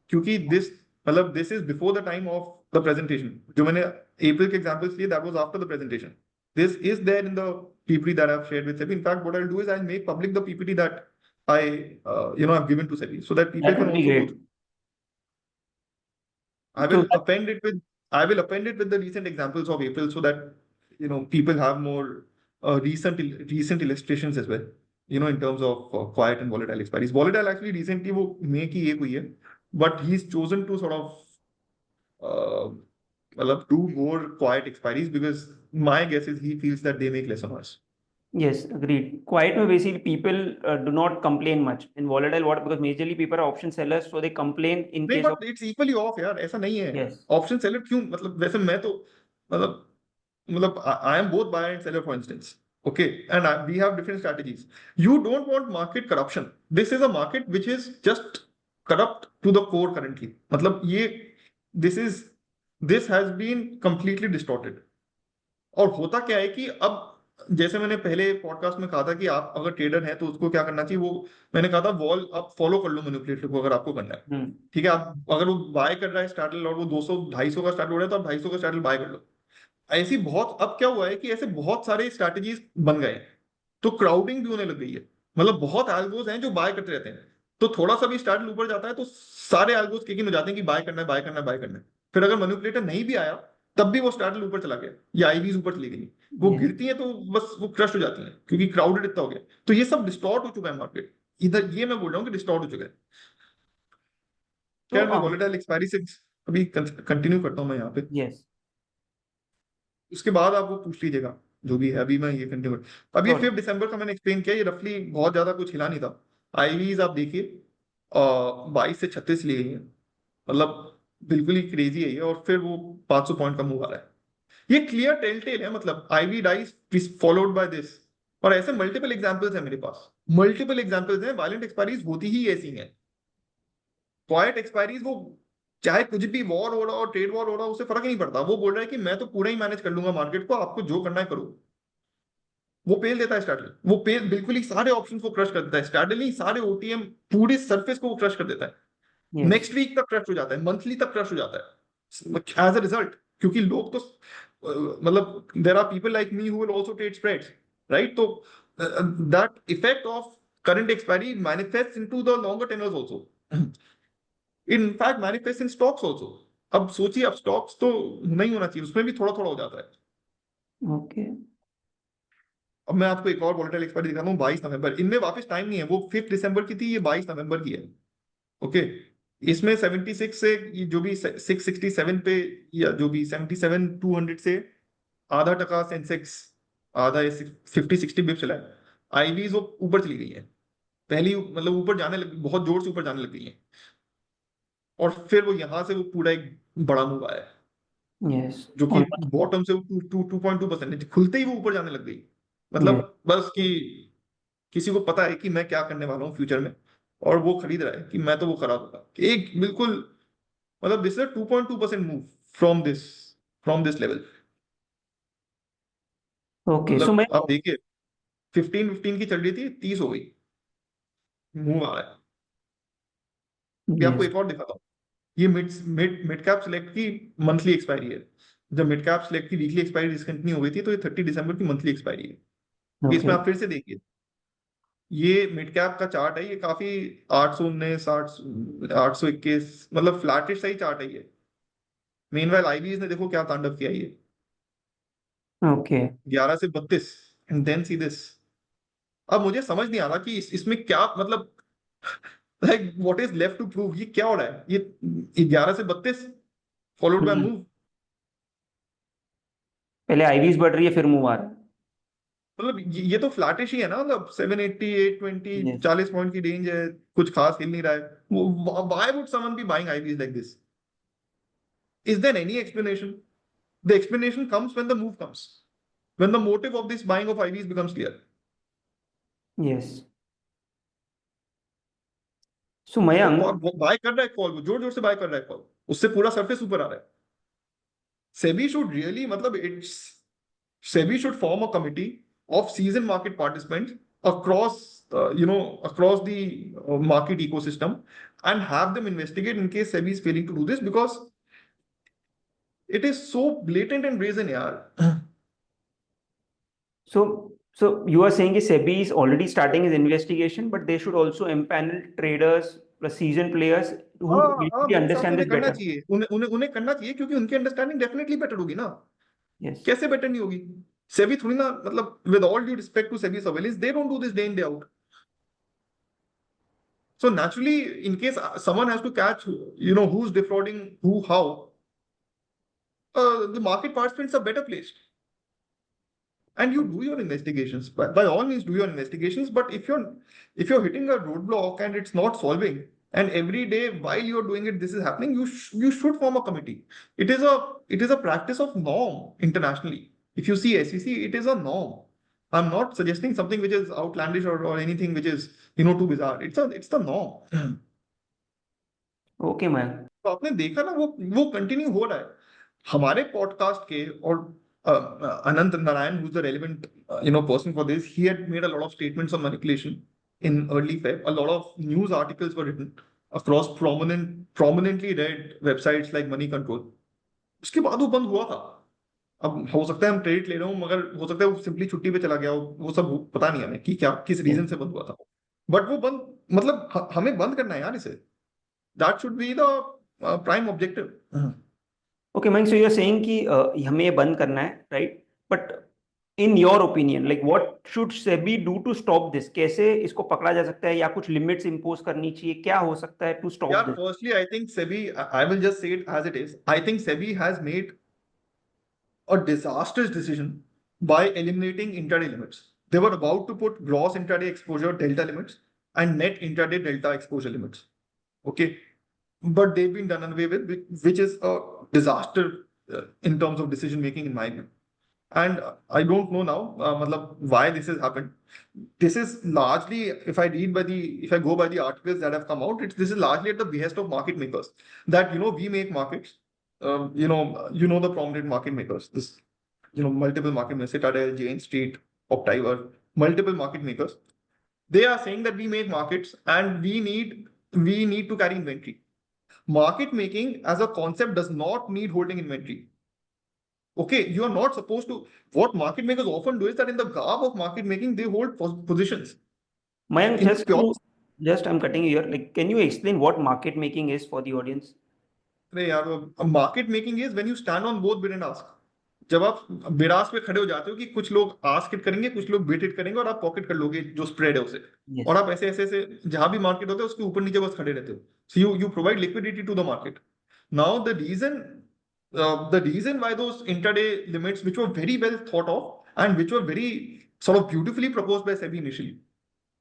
A: क्योंकि this is before the time of the presentation. जो मैंने अप्रैल के एग्जांपल्स लिए, that was after the presentation. This is there in the PPT that I have shared with SEBI. In fact what I will do is I will make public the PPT that I have given to SEBI so that people
B: That
A: can
B: would be
A: also go
B: great.
A: Through. I
B: So
A: will append it with I will append it with the recent examples of April so that people have more recent illustrations as well. In terms of quiet and volatile expiries. Volatile actually recently वो May की एक हुई है, but he's chosen to sort of मतलब do more quiet expiries because my guess is he feels that they make less noise.
B: yes, agreed. Quiet में basically people do not complain much. In volatile, what? Because majorly people are option sellers, so they complain in
A: नहीं
B: case of
A: but it's equally of यार, ऐसा नहीं है।
B: yes.
A: Option seller क्यों, मतलब वैसे मैं तो मतलब I am both buyer and seller for instance. Okay, and we have different strategies. You don't want market corruption. This is a market which is just corrupt to the core currently. मतलब ये this is this has been completely distorted. और होता क्या है कि अब जैसे मैंने पहले पॉडकास्ट में कहा था कि आप अगर ट्रेडर हैं तो उसको क्या करना चाहिए, वो मैंने कहा था वॉल आप फॉलो कर लो मैनिपुलेटर को अगर आपको करना है।
B: Hmm.
A: ठीक है, आप अगर वो बाय कर रहा है स्टार्टल और वो 200 250 का स्टार्टल हो रहा है तो आप 250 का स्टार्टल बाय कर लो। ऐसी बहुत अब क्या हुआ है कि ऐसे बहुत सारे स्ट्रैटेजीज बन गए हैं, तो क्राउडिंग भी होने लग गई है। मतलब बहुत एल्गोज हैं जो बाय करते रहते हैं, तो थोड़ा सा भी स्टार्टल ऊपर जाता है तो सारे एल्गोज किक इन हो जाते हैं कि बाय करना है बाय करना है बाय करना है। फिर अगर मैनिपुलेटर नहीं भी आया तब भी वो स्टार्टल ऊपर चला गया या आईवीज ऊपर चली गई, वो
B: Yes.
A: गिरती है तो बस वो क्रश हो जाती है क्योंकि क्राउडेड इतना हो गया। तो ये सब डिस्टॉर्ट हो चुका है मार्केट, इधर ये मैं बोल रहा हूँ कि डिस्टॉर्ट हो चुका है।
B: So
A: खैर मैं वॉलेटाइल एक्सपायरी से अभी कंटिन्यू करता हूँ मैं यहाँ पे,
B: yes.
A: उसके बाद आप वो पूछ लीजिएगा जो भी है। अभी मैं ये कंटिन्यू अब ये
B: Sure.
A: 5 दिसंबर का मैंने एक्सप्लेन किया, ये रफली बहुत ज्यादा कुछ हिला नहीं था। आईवीज आप देखिए 22 से 36 ली गई है, मतलब बिल्कुल ही क्रेजी है ये, और फिर वो 500 पॉइंट का मूव आ रहा है। ये क्लियर टेल है, मतलब IV dies followed by this. और ऐसे मल्टीपल एग्जांपल्स हैं मेरे पास, मल्टीपल एग्जांपल्स हैं। वायलेंट एक्सपायरीज होती ही ऐसी हैं। क्वाइट एक्सपायरीज वो चाहे कुछ भी वॉर हो रहा हो, ट्रेड वॉर हो रहा हो, उससे फर्क नहीं पड़ता। वो बोल रहा है कि मैं तो पूरा ही मैनेज कर लूंगा मार्केट को, आपको जो करना है करो। वो पेल देता है स्टार्टल, वो पेल बिल्कुल ही सारे ऑप्शन को क्रश कर देता है। स्टार्टल नहीं, सारे ओटीएम पूरी सरफेस को वो क्रश कर देता है।
B: Yes.
A: नेक्स्ट वीक तक क्रश हो जाता है, मंथली तक क्रश हो जाता है एज अ रिजल्ट। क्योंकि लोग तो मतलब there are people like me who will also trade spreads, right? तो that effect of current expiry manifest into the longer tenors also, in fact manifest in stocks also. अब सोचिए, अब stocks तो नहीं होना चाहिए, उसमें भी थोड़ा थोड़ा हो जाता है।
B: Okay.
A: अब मैं आपको एक और वोलेटाइल एक्सपायरी दिखाता हूँ, 22 नवंबर। इनमें वापस टाइम नहीं है, वो 5 दिसंबर की थी, ये 22 नवंबर की है। ओके, इसमें 76 से ये जो भी 667 पे, या जो भी 77,200 से आधा टका सेंसेक्स, आधा 50-60 बिप चला है। आईवीज वो ऊपर चली गई है पहली, मतलब ऊपर जाने लग, बहुत जोर से ऊपर जाने लग गई है। और फिर वो यहां से वो पूरा एक बड़ा मूव आया है,
B: Yes.
A: जो कि
B: Almost.
A: बॉटम से 2.2% खुलते ही वो ऊपर जाने लग गई। मतलब
B: Yes.
A: बस कि किसी को पता है कि मैं क्या करने वाला हूँ फ्यूचर में, और वो खरीद रहा है कि मैं तो वो करा दूंगा एक बिल्कुल। मतलब this is 2.2% move from this level.
B: Okay. So
A: मतलब
B: मैं
A: आप देखिए 15 की चल रही थी, 30 हो गई, मूव आ रहा है। ये आपको
B: yes.
A: एक और दिखाता हूँ। ये mid mid mid cap select की मंथली एक्सपायरी है। जब मिड कैप सिलेक्ट की वीकली एक्सपायरी डिसकंटिन्यू हो गई थी, तो ये 30 दिसंबर की मंथली एक्सपायरी है। ये इसमें
B: Okay.
A: आप फिर से देखिए, ये मिड कैप का चार्ट है, ये काफी 819 821, मतलब फ्लैटिश सही चार्ट है ये। मीनवाइल आईवीज ने देखो क्या तांडव किया ये,
B: Okay.
A: 11 से 32, एंड देन सी दिस। अब मुझे समझ नहीं आ रहा कि इसमें क्या मतलब, like what is left to prove, ये क्या हो रहा है? ये 11 से 32 फॉलोड बाय मूव।
B: पहले आईवीज बढ़ रही है फिर मूव आ रहा है।
A: मतलब ये तो फ्लैटिश ही है ना, मतलब 780 820
B: Yes.
A: 40 पॉइंट की रेंज है, कुछ खास हिल नहीं रहा है। Why would someone be buying IVs like this? Is there any explanation? The explanation comes when the move comes, when the motive of this buying of IVs becomes clear.
B: Yes. So Mayank,
A: buy कर रहा है call, वो जोर जोर से bye कर रहा है कॉल, उससे पूरा सरफेस ऊपर आ रहा है। सेबी शुड रियली, मतलब it's, SEBI should form a committee of seasoned market participants across across the market ecosystem, and have them investigate in case SEBI is failing to do this, because it is so blatant and brazen, yaar.
B: So you are saying कि SEBI is already starting his investigation, but they should also empanel traders plus seasoned players who
A: हाँ हाँ,
B: basically
A: मेरे हिसाब से
B: understand
A: उन्हें
B: this
A: करना
B: better.
A: चाहिए, उन्हें करना चाहिए, क्योंकि उनकी अंडरस्टैंडिंग डेफिनेटली बेटर होगी ना।
B: Yes.
A: कैसे बेटर नहीं होगी? सेबी थोड़ी ना, मतलब with all due respect to SEBI surveillance, they don't do this day in day out. So naturally, in case someone has to catch, who's defrauding who, how, the market participants are better placed. And you do your investigations. By all means, do your investigations. But if you're hitting a roadblock and it's not solving, and every day while you're doing it, this is happening, you should form a committee. It is a practice of norm internationally. If you see SEC, it is a norm. I'm not suggesting something which is outlandish, or anything which is too bizarre. It's the norm.
B: Okay, Mayank.
A: तो आपने देखा ना, वो continue हो रहा है हमारे podcast के। और अनंत Narayan, who's the relevant person for this, he had made a lot of statements on manipulation in early Feb. A lot of news articles were written across prominently read websites like Money Control. उसके बाद वो बंद हुआ था। अब हो सकता है हम क्रेडिट ले रहे हो, मगर हो सकता है वो सिंपली छुट्टी पे चला गया हो, वो सब पता नहीं हमें कि क्या किस
B: Yes.
A: रीजन से बंद हुआ था। बट वो बंद, मतलब हमें बंद करना है यार इसे। That should be the prime objective.
B: Okay, Mayank, so you're saying कि हमें ये बंद करना है, right? But in your opinion, like what should SEBI do to stop this? कैसे इसको पकड़ा जा सकता है, या कुछ limits impose करनी चाहिए, क्या हो सकता है to stop
A: Yeah,
B: this?
A: firstly, I think SEBI, I will just say it as it is. I think SEBI has made a disastrous decision by eliminating intraday limits. They were about to put gross intraday exposure delta limits and net intraday delta exposure limits. Okay. But they've been done away with, which is a disaster in terms of decision making, in my view. And I don't know now, matlab, why this has happened. This is largely, if I go by the articles that have come out, this is largely at the behest of market makers. That we make markets. The prominent market makers. This, multiple market makers, Citadel, Jane Street, Optiver, multiple market makers. They are saying that we make markets and we need to carry inventory. Market making as a concept does not need holding inventory. Okay, you are not supposed to. What market makers often do is that in the garb of market making, they hold positions.
B: Mayank,
A: In the pure,
B: I'm cutting you here. Like, can you explain what market making is for the audience?
A: अरे यार, market making is when you stand on both bid and ask. जब आप bid ask पे खड़े हो जाते हो कि कुछ लोग आस्क हिट करेंगे, कुछ लोग बिड हिट करेंगे, और आप पॉकेट कर लोगे जो स्प्रेड है उसे।
B: Yes.
A: और आप ऐसे ऐसे ऐसे जहां भी मार्केट होता है उसके ऊपर नीचे बस खड़े रहते हो। So you provide liquidity to the market. Now the reason why those intraday limits, which were very well thought of and which were very sort of beautifully proposed by SEBI initially,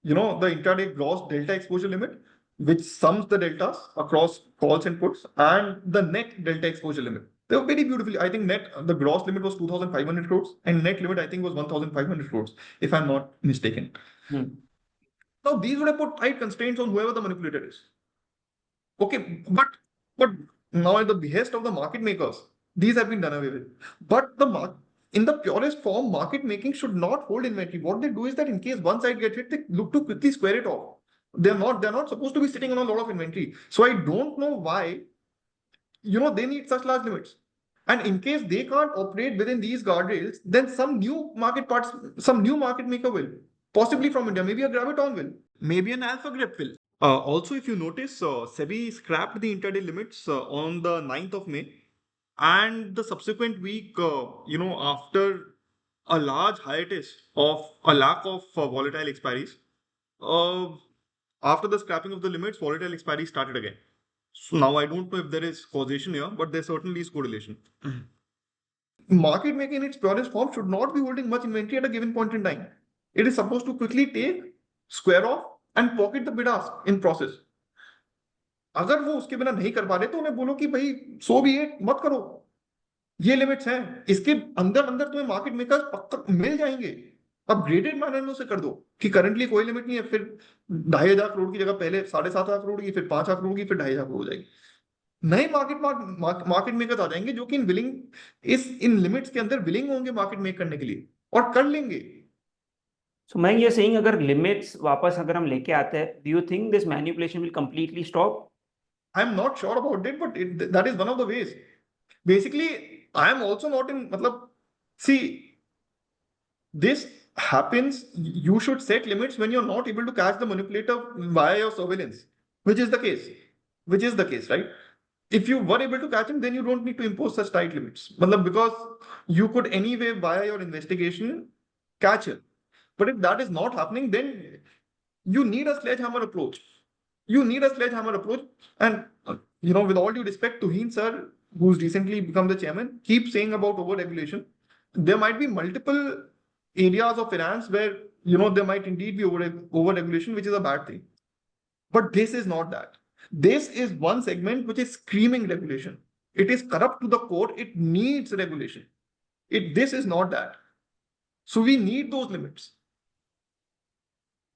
A: the intraday gross delta exposure limit, which sums the deltas across calls and puts, and the net delta exposure limit. They were very beautifully. I think the gross limit was 2,500 crores, and net limit I think was 1,500 crores, if I'm not mistaken. Now these would have put tight constraints on whoever the manipulator is. Okay, but now at the behest of the market makers, these have been done away with. But in the purest form, market making should not hold inventory. What they do is that in case one side gets hit, they look to quickly square it off. They're not supposed to be sitting on a lot of inventory. So I don't know why, they need such large limits. And in case they can't operate within these guardrails, then some new market maker will, possibly from India, maybe a Graviton will, maybe an Alpha Grip will. Also, if you notice, SEBI scrapped the intraday limits on the 9th of May, and the subsequent week, after a large hiatus of a lack of volatile expiries, uh, after the scrapping of the limits, volatile expiries started again. So now I don't know if there is causation here, but there certainly is correlation. Market making in its purest form should not be holding much inventory at a given point in time. It is supposed to quickly take, square off, and pocket the bid ask in process. अगर वो उसके बिना नहीं कर पा रहे तो उन्हें बोलो कि भाई सो भी इट, मत करो, ये लिमिट्स हैं, इसके अंदर अंदर तुम्हें मार्केट मेकर्स पक्का मिल जाएंगे। अपग्रेडेड मैनर में उसे कर दो कि करंटली कोई लिमिट नहीं है, फिर 2,500 करोड़ की जगह पहले 7,500 करोड़ की, फिर 5,000 करोड़ की, फिर 2,500 करोड़ हो जाएगी। नए मार्केट मेकर्स आ जाएंगे जो कि इन लिमिट्स के अंदर विलिंग होंगे मार्केट मेक करने के लिए और कर लेंगे।
B: सो मैं ये सेइंग अगर लिमिट्स वापस अगर हम लेके आते हैं, do you think this manipulation will completely stop?
A: I am not sure about it, but that is one of the ways. Basically I am also not in, मतलब सी, this happens. You should set limits when you're not able to catch the manipulator via your surveillance, which is the case. Which is the case, right? If you were able to catch him, then you don't need to impose such tight limits. Because you could anyway, via your investigation, catch him. But if that is not happening, then you need a sledgehammer approach. You need a sledgehammer approach. And, with all due respect to Heen sir, who's recently become the chairman, keep saying about over-regulation. There might be multiple areas of finance where, there might indeed be over-regulation, which is a bad thing. But this is not that. This is one segment which is screaming regulation. It is corrupt to the core. It needs regulation. This is not that. So we need those limits.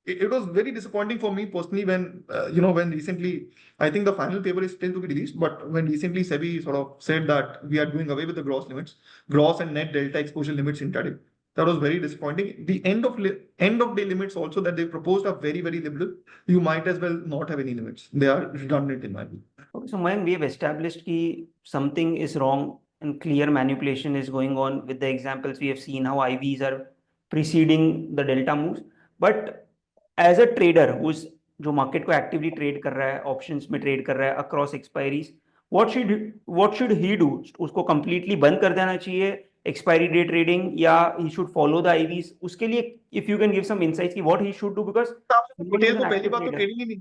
A: It was very disappointing for me personally when, when recently, I think the final paper is still to be released, but when recently SEBI sort of said that we are doing away with the gross limits, gross and net delta exposure limits intraday. That was very disappointing. The end of day limits also that they proposed are very, very liberal. You might as well not have any limits. They are redundant in my view.
B: Okay, so Mayank, we have established that something is wrong and clear manipulation is going on. With the examples we have seen how IVs are preceding the delta moves. But as a trader who's जो market को actively trade कर रहा है, options में trade कर रहा है across expiries, what should he do? उसको कंप्लीटली बंद कर देना चाहिए एक्सपायरी डे ट्रेडिंग, या he should follow the IVs? उसके लिए if you can give some insights कि what he should do, because
A: retail को पहली बात तो ट्रेडिंग ही नहीं,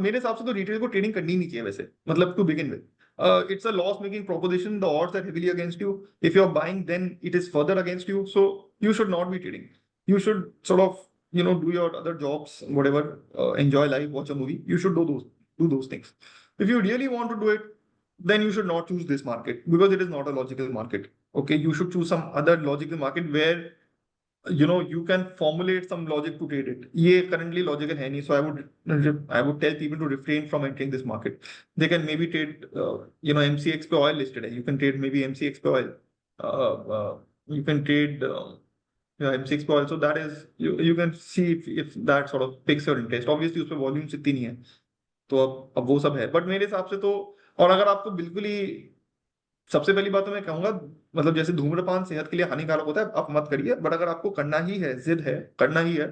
A: मेरे हिसाब से तो रिटेल को ट्रेडिंग करनी नहीं चाहिए वैसे, मतलब to begin with. It's a loss making proposition. The odds are heavily against you. If you're buying, then it is further against you. So you should not be trading. You should sort of, do your other jobs, whatever, enjoy life, watch a movie. You should do those things. If you really want to do it, then you should not choose this market because it is not a logical market. Okay, you should choose some other logical market where you can formulate some logic to trade it. ये currently logical है नहीं, so I would tell people to refrain from entering this market. They can maybe trade, MCX पे oil listed है. You can trade maybe MCX पे oil. You can trade MCX पे oil. So that is you can see if that sort of piques your interest. Obviously उसपे volumes इतनी नहीं है, तो अब वो सब है. But मेरे हिसाब से तो, और अगर आपको बिल्कुल ही, सबसे पहली बात तो मैं कहूंगा, मतलब जैसे धूम्रपान सेहत के लिए हानिकारक होता है, आप मत करिए. बट अगर आपको करना ही है, जिद है, करना ही है,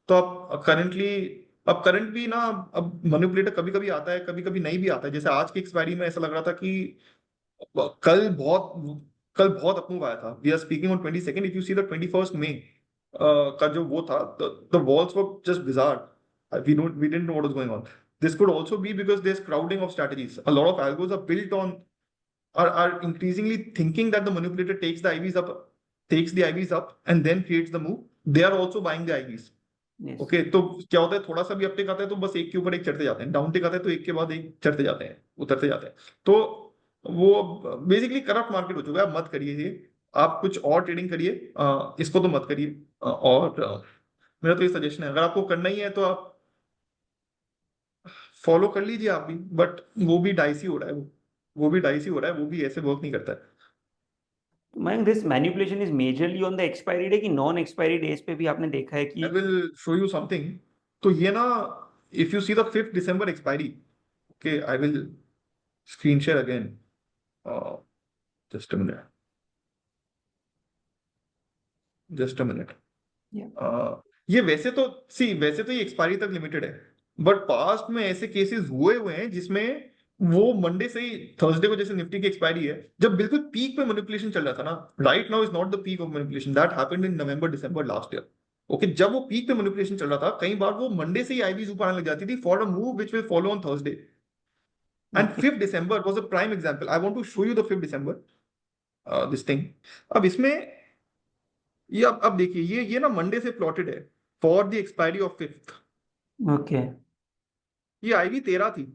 A: तो आप करंट भी ना, अब मैनिपुलेटर कभी कभी आता है, कभी कभी नहीं भी आता है. जैसे आज की एक्सपायरी में ऐसा लग रहा था कि कल बहुत कल बहुत अपमूव आया था. We are speaking on 22nd. If you see the 21st May का जो वो था, the vols were just bizarre. We didn't know what was going on. This could also be because there's crowding of strategies. A lot of algos are built on, are increasingly thinking that the manipulator takes the IVs up and then creates the move. They are also buying the IVs.
B: Yes.
A: Okay, तो क्या होता है, थोड़ा सा भी Uptake आता है तो बस एक के ऊपर एक चढ़ते जाते हैं, डाउन टेक आता है तो एक के बाद एक चढ़ते जाते हैं, उतरते जाते हैं. तो वो बेसिकली करप्ट मार्केट हो चुका है. आप मत करिए ये, आप कुछ और ट्रेडिंग करिए, इसको तो मत करिए. और मेरा तो ये सजेशन है, अगर आपको करना ही है तो आप फॉलो कर लीजिए आप भी. बट वो भी डाइसी हो रहा है, वो भी डाइसी हो रहा है, वो भी ऐसे वर्क नहीं करता है.
B: मैंग this manipulation is majorly on the expiry day कि नॉन एक्सपायरी डेज पे भी आपने देखा है कि?
A: I will show you something. तो ये ना, if you see the 5th December expiry, okay, I will screen share again, just a minute, just a minute. ये वैसे तो ये एक्सपायरी तक लिमिटेड है, बट पास्ट में ऐसे केसेस हुए हैं जिसमें वो मंडे से ही थर्सडे को, जैसे निफ्टी की एक्सपायरी है, जब बिल्कुल पीक पे मैनिपुलेशन चल रहा था ना. Right now is not the peak of manipulation, that happened in November December last year. Okay, जब वो पीक पे मैनिपुलेशन चल रहा था, कई बार वो मंडे से ही आईवीज ऊपर आने लग जाती थी for a move which will follow on Thursday. And 5th December was a prime example. I want to show you the 5th December this thing. अब इसमें ये, अब देखिए, ये ना मंडे से प्लॉटेड है for the expiry of 5th.
B: Okay,
A: ये आईवी 13 थी.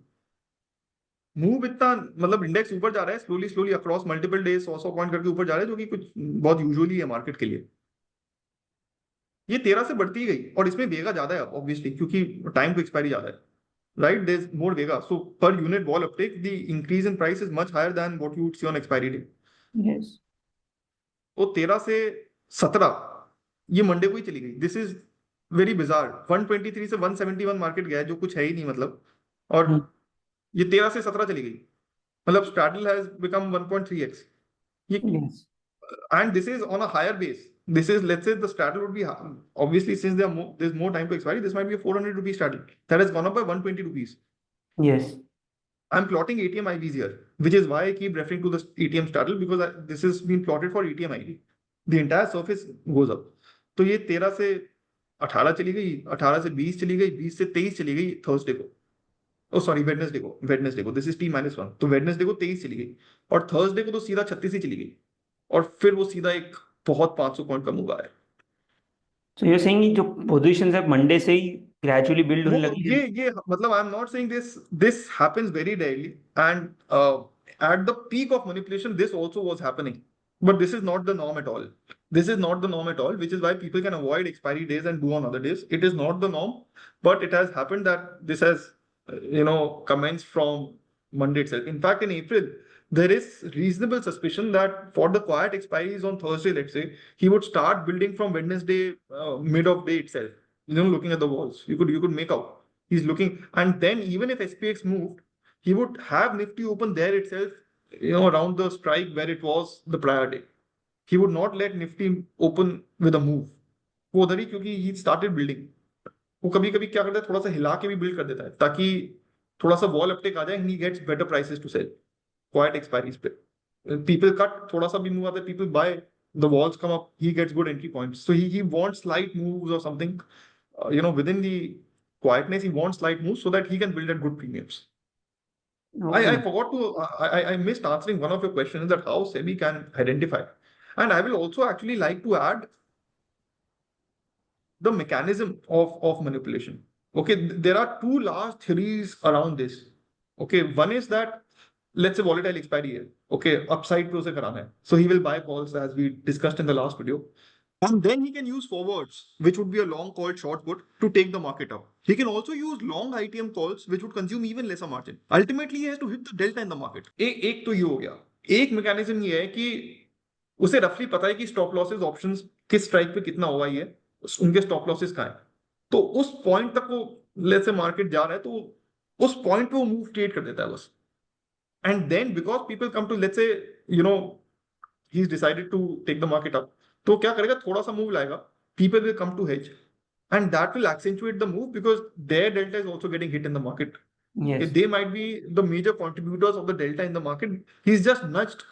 A: मूव इतना, मतलब इंडेक्स ऊपर जा रहा है slowly slowly across multiple days, 100 point करके ऊपर जा रहा है, जो कि कुछ बहुत यूजुअली है मार्केट के लिए. ये 13 से बढ़ती ही गई, और इसमें वेगा ज्यादा है ऑब्वियसली, क्योंकि टाइम टू एक्सपायरी ज्यादा है. right? There's more vega. So per unit wall uptake, the increase in price is much higher than what you would see on expiry day.
B: Yes.
A: वो 13 से 17 ये मंडे को ही चली गई. This is very bizarre. 123 से 171 market गया है, जो कुछ है ही नहीं मतलब. और
B: Hmm.
A: ये 13 से 17 चली गई. मतलब स्ट्रैडल हैज बिकम 1.3x. ये
B: Yes.
A: and this is on a higher base. This is, let's say the straddle would be obviously, since there's more time to expiry, this might be a 400 rupee straddle that has gone up by 120 rupees.
B: Yes.
A: I'm plotting ATM IVs here, which is why I keep referring to the ATM straddle, because this has been plotted for ATM IV. The entire surface goes up. तो ये 13 से 18 चली गई, 18 से 20 चली गई, 20 से 23 चली गई थर्सडे को. ओ सॉरी, वेडनेसडे को दिस इज T-1. तो वेडनेसडे को 23 चली गई और थर्सडे को तो सीधा 36 ही चली गई. और फिर वो सीधा एक बहुत 500 पॉइंट का मूव आया.
B: So you're saying जो पोजीशंस है मंडे से ही ग्रेजुअली बिल्ड होने
A: वो
B: लगी है.
A: ये मतलब I am not saying this happens very rarely, and at the peak of manipulation this also was happening, but this is not the norm at all. This is not the norm at all, which is why people can avoid expiry days and do on other days. It is not the norm, but it has happened that this has commenced from Monday itself. In fact, in April there is reasonable suspicion that for the quiet expiries on Thursday, let's say, he would start building from Wednesday mid of day itself. Looking at the walls, you could make out he's looking. And then even if SPX moved, he would have Nifty open there itself, around the strike where it was the prior day. He would not let Nifty open with a move. वो उधर ही, क्योंकि he started building. वो कभी कभी क्या करता है, थोड़ा सा हिला के भी बिल्ड कर देता है ताकि थोड़ा सा वॉल अपटेक आ जाए, and he gets better prices to sell quiet expiries पे. People cut, थोड़ा सा भी move आता है, people buy, the walls come up, he gets good entry points. So he wants slight moves or something, within the quietness, he wants slight moves so that he can build at good premiums. I
B: Okay.
A: forgot to, I missed answering one of your questions, that how SEBI can identify. And I will also actually like to add the mechanism of manipulation. Okay, there are two large theories around this. Okay, one is that, let's say volatile expiry है. Okay, upside पे उसे कराना है. So he will buy calls as we discussed in the last video. And then he can use forwards, which would be a long called short put, to take the market up. He can also use long ITM calls, which would consume even lesser margin. Ultimately, he has to hit the delta in the market. एक तो ये हो गया. एक mechanism ये है कि उसे रफली पता है कि स्टॉप लॉसेस ऑप्शंस किस स्ट्राइक पे कितना हुआ है, उनके स्टॉप लॉसेस कहाँ है. तो उस पॉइंट तक वो, लेट्स से मार्केट जा रहा है, तो उस पॉइंट पे वो मूव क्रिएट कर देता है बस. And then because people come to, let's say, he is decided to take the market up, तो क्या करेगा, थोड़ा सा मूव लाएगा, people will come to hedge, and that will accentuate the move because their delta is also getting hit in the market.
B: Yes.
A: They might be the major contributors of the delta in the market. He's just nudged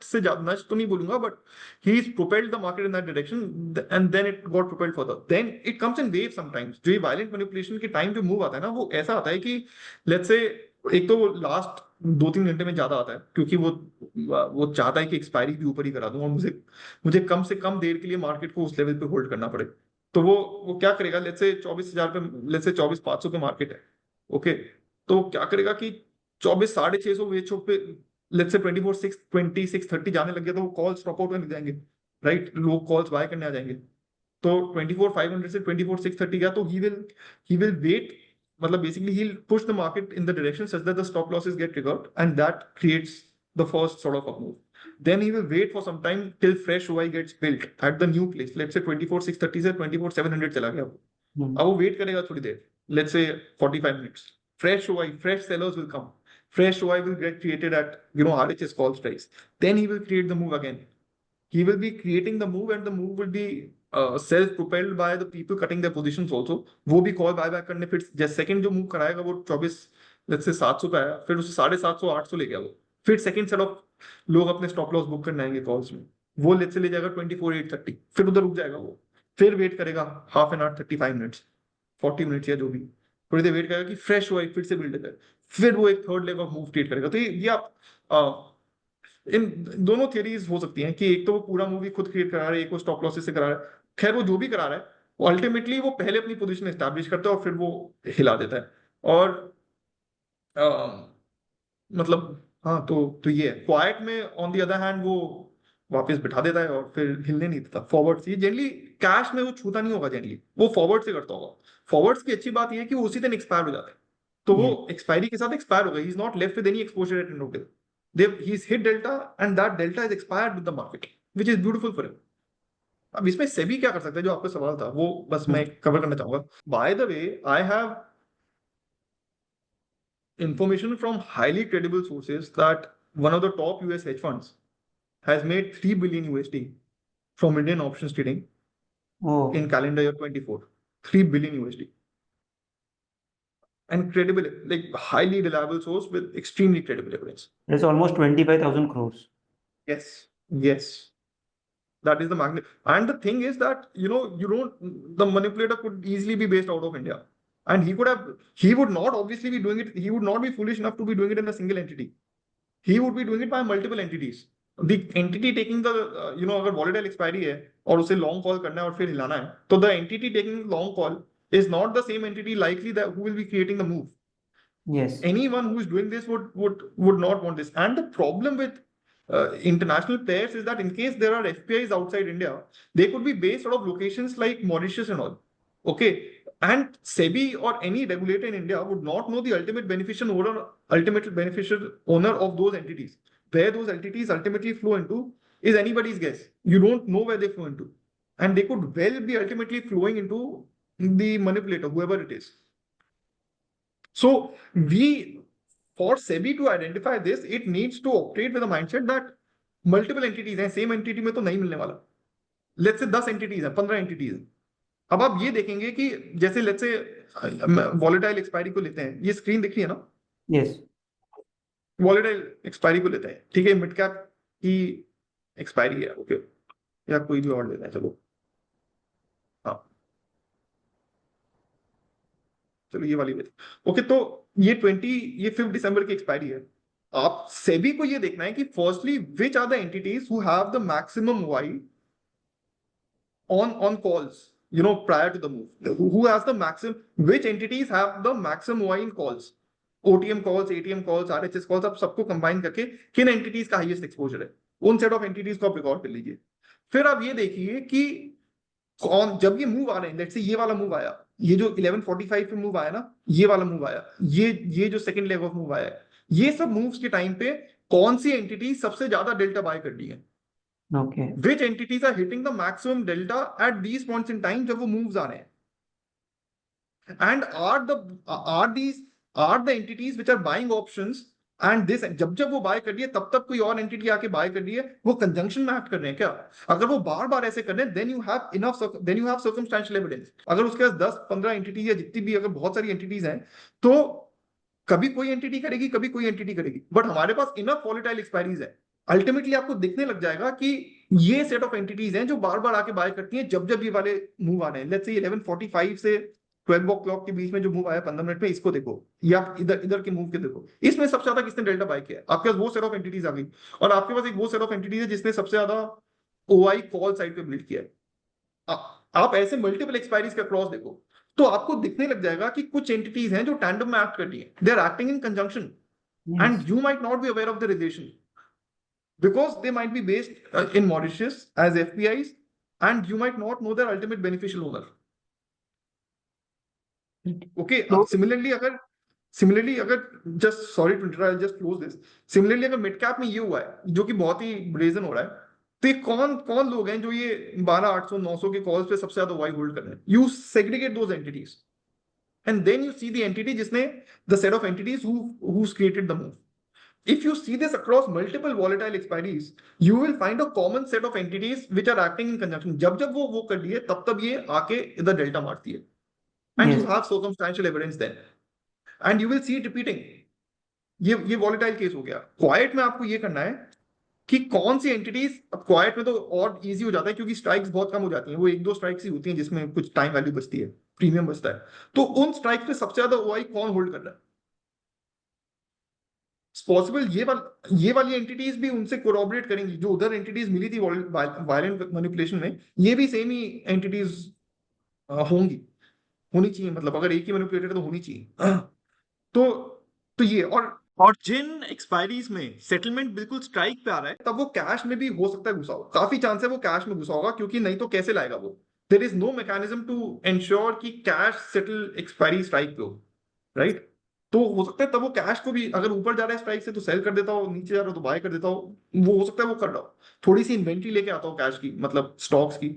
A: से nudged तो नहीं बोलूंगा, but he's propelled the market in that direction, and then it got propelled further. Then it comes in waves sometimes. जो ये violent manipulation के time पे move आता है ना, वो ऐसा आता है कि let's say, एक तो वो लास्ट 2-3 घंटे में ज्यादा आता है, क्योंकि वो चाहता है कि एक्सपायरी भी ऊपर ही करा दूं और मुझे कम से कम देर के लिए मार्केट को उस लेवल पे होल्ड करना पड़े. तो वो क्या करेगा, लेट्स से 24,000 पे, लेट्स से 24,500 पे मार्केट है. ओके, तो क्या करेगा कि 24,650 वेचो पे, लेट्स से 2630 जाने लग गया, तो वो कॉल्स ड्रॉप आउट में जाएंगे, राइट. लोग कॉल्स बाय करने आ जाएंगे. तो 24,500 से 24,630 गया, तो ही विल वेट, मतलब basically he push the market in the direction such that the stop losses get triggered, and that creates the first sort of a move. Then he will wait for some time till fresh OI gets built at the new place. Let's say 24,630 से 24,700 चला गया. अब वो wait करेगा थोड़ी देर, let's say 45 minutes. Fresh OI, fresh sellers will come. Fresh OI will get created at RHS call strikes. Then he will create the move again. He will be creating the move, and the move will be self-propelled by the people cutting their positions also. वो भी call buyback करने, फिर जैसे second जो move कराएगा वो 24, let's say 700 पे आया, फिर उसे 750 800 ले गया वो, फिर सेकंड सेट ऑफ लोग अपने स्टॉप लॉस बुक करने आएंगे कॉल्स में, वो लेट्स से ले जाएगा 24,830, फिर उधर रुक जाएगा वो, फिर वेट करेगा half an hour, 35 minutes, 40 minutes या जो भी, थोड़ी देर वेट करेगा कि फ्रेश हुआ, फिर से बिल्ड करे, फिर वो एक third leg of move create करेगा. तो ये आप इन दोनों थियरीज हो सकती हैं कि एक तो वो पूरा मूवी खुद क्रिएट करा रहा है, एक वो स्टॉप लॉसेस से करा रहा है. खैर, वो जो भी करा रहा है, वो अल्टीमेटली वो पहले अपनी पोजीशन एस्टैब्लिश करता है और फिर वो हिला देता है. और मतलब हाँ, तो ये है. क्वाइट में ऑन द अदर हैंड वो वापस बिठा देता है और फिर हिलने नहीं देता. फॉरवर्ड से जनरली कैश में वो छूता नहीं होगा, जनरली वो फॉरवर्ड से करता होगा. फॉरवर्ड्स की अच्छी बात ये है कि वो उसी दिन एक्सपायर हो जाता है. तो वो
B: Yeah.
A: एक्सपायरी के साथ एक्सपायर हो गया, he is not left with any exposure at इनोटिव, he is hit delta and that delta is expired with the market which is beautiful for him. अब इसमें सेबी क्या कर सकता है, जो आपका सवाल था वो बस मैं कवर करना चाहूंगा। By the way, I have information from highly credible sources that one of the top US hedge funds has made 3 billion USD from Indian options trading
B: Oh,
A: in calendar year 24. 3 billion USD. And credible, like highly reliable source with extremely credible evidence.
B: that's almost 25,000 crores.
A: Yes, yes. That is the magnet. And the thing is that, you don't, the manipulator could easily be based out of India. And he would not obviously be doing it, he would not be foolish enough to be doing it in a single entity. He would be doing it by multiple entities. The entity taking the, अगर volatile expiry है और उसे long call करना है और फिर हिलाना है, तो the entity taking long call is not the same entity likely that who will be creating the move.
B: Yes.
A: Anyone who is doing this would not want this. And the problem with international players is that in case there are FPIs outside India, they could be based out of locations like Mauritius and all. Okay. And SEBI or any regulator in India would not know the ultimate beneficial owner of those entities. Where those entities ultimately flow into is anybody's guess. You don't know where they flow into. And they could well be ultimately flowing into the manipulator, whoever it is. So for SEBI to identify this, it needs to operate with a mindset that multiple entities हैं, same entity में तो नहीं मिलने वाला। Let's say 10 entities हैं, 15 entities हैं। अब आप ये देखेंगे कि जैसे let's say volatile expiry को लेते हैं, ये स्क्रीन दिख रही है ना?
B: Yes.
A: volatile expiry को लेते हैं, ठीक है, मिड कैप की एक्सपायरी है, ओके, या कोई भी और लेते हैं, चलो हाँ, चलो ये वाली लेते हैं, ओके। तो ये 5 दिसंबर की एक्सपायरी है। आप सेबी को ये देखना है कि firstly which are the entities who have the maximum Y on calls, prior to the move, who has the maximum, which entities have the maximum y in calls, OTM calls, ATM calls, RHS calls, आप सबको combine करके किन entities का highest exposure है, उन set of entities को आप record कर लीजिए। फिर आप ये देखिए कि कौन, जब ये मूव आ रहे हैं, लेट्स से ये वाला मूव आया, ये जो 11:45 पे मूव आया ना, ये वाला मूव आया, ये जो सेकंड लेग ऑफ मूव आया, ये सब मूव्स के टाइम पे कौन सी एंटिटी सबसे ज्यादा डेल्टा बाय कर रही है,
B: Okay.
A: which entities are hitting the maximum delta at these points in time जब वो moves आ रहे हैं, and are the entities which are buying options and this, जब वो बाय कर रही है तब कोई और एंटिटी आके बाय कर रही है, वो कंजंक्शन में एक्ट कर रहे हैं क्या? अगर वो बार बार ऐसे कर रहे हैं, then you have circumstantial evidence। अगर उसके पास 10-15 एंटिटीज या जितनी भी, अगर बहुत सारी एंटिटीज हैं, तो कभी कोई एंटिटी करेगी, कभी कोई एंटिटी करेगी, बट हमारे पास इनफ वॉलेटाइल एक्सपायरीज है, अल्टीमेटली आपको दिखने लग जाएगा कि ये सेट ऑफ एंटिटीज हैं जो बार बार आके बाय करती हैं जब ये वाले मूव आ रहे हैं। लेट्स से 11:45 से 12 o'clock के बीच में जो मूव आया 15 मिनट में, इसको देखो, या इधर के मूव के देखो, इसमें सबसे ज्यादा किसने डेल्टा बाय किया? आपके पास वो सेट ऑफ एंटिटीज आ गई, और आपके पास एक वो सेट ऑफ एंटिटीज है जिसने सबसे ज्यादा ओआई कॉल साइड पे बिल्ड किया है। आप ऐसे मल्टीपल एक्सपायरीज का क्रॉस देखो, तो आपको दिखने लग जाएगा कि कुछ एंटिटीज हैं जो टैंडम में एक्ट कर रही है, they are acting in conjunction, and you might not be aware of the relation because they might be based in Mauritius as FPIs, and you might not know their ultimate beneficial owner. Okay,
B: So,
A: similarly अगर just sorry to interrupt, I'll just close this. Similarly अगर mid cap में ये हुआ है जो कि बहुत ही brazen हो रहा है, तो ये कौन लोग हैं जो ये 12,800-900 के कॉल्स पे सबसे ज्यादा वाई होल्ड कर रहे हैं? You segregate those entities and then you see the entity जिसने the set of entities who's created the move. If you see this across multiple volatile expiries, you will find a common set of entities which are acting in conjunction. जब वो कर रही है तब ये आके इधर डेल्टा मारती है, and
B: yes.
A: you have circumstantial evidence then, and you will see it repeating. ये volatile केस हो गया। क्वाइट में आपको ये करना है कि कौन सी एंटिटीज, अब क्वाइट में तो और इजी हो जाता है क्योंकि स्ट्राइक्स बहुत कम हो जाती हैं, वो 1-2 स्ट्राइक्स ही होती हैं जिसमें कुछ टाइम वैल्यू बचती है, प्रीमियम बचता है, तो उन स्ट्राइक्स पे सबसे ज्यादा ओआई कौन होल्ड कर रहा है? पॉसिबल ये वाली एंटिटीज भी उनसे कोरोबरेट करेंगी, जो उधर एंटिटीज मिली थी वायलेंट मैनिपुलेशन में, ये भी सेम ही एंटिटीज होनी चाहिए, मतलब अगर एक ही मैनिपुलेटर तो होनी चाहिए। तो ये, और जिन एक्सपायरीज में सेटलमेंट बिल्कुल स्ट्राइक पे आ रहा है, तब वो कैश में भी हो सकता है घुसा हो, काफी चांस है वो कैश में घुसा होगा, क्योंकि नहीं तो कैसे लाएगा वो? There is no mechanism to ensure कि कैश सेटल एक्सपायरी स्ट्राइक पे हो, राइट? तो हो सकता है तब वो कैश को भी अगर ऊपर जा रहा है स्ट्राइक से तो सेल कर देता हो, नीचे जा रहा हो तो बाय कर देता हो। वो हो सकता है वो कर रहा हो, थोड़ी सी इन्वेंट्री लेके आता हो कैश की, मतलब स्टॉक्स की,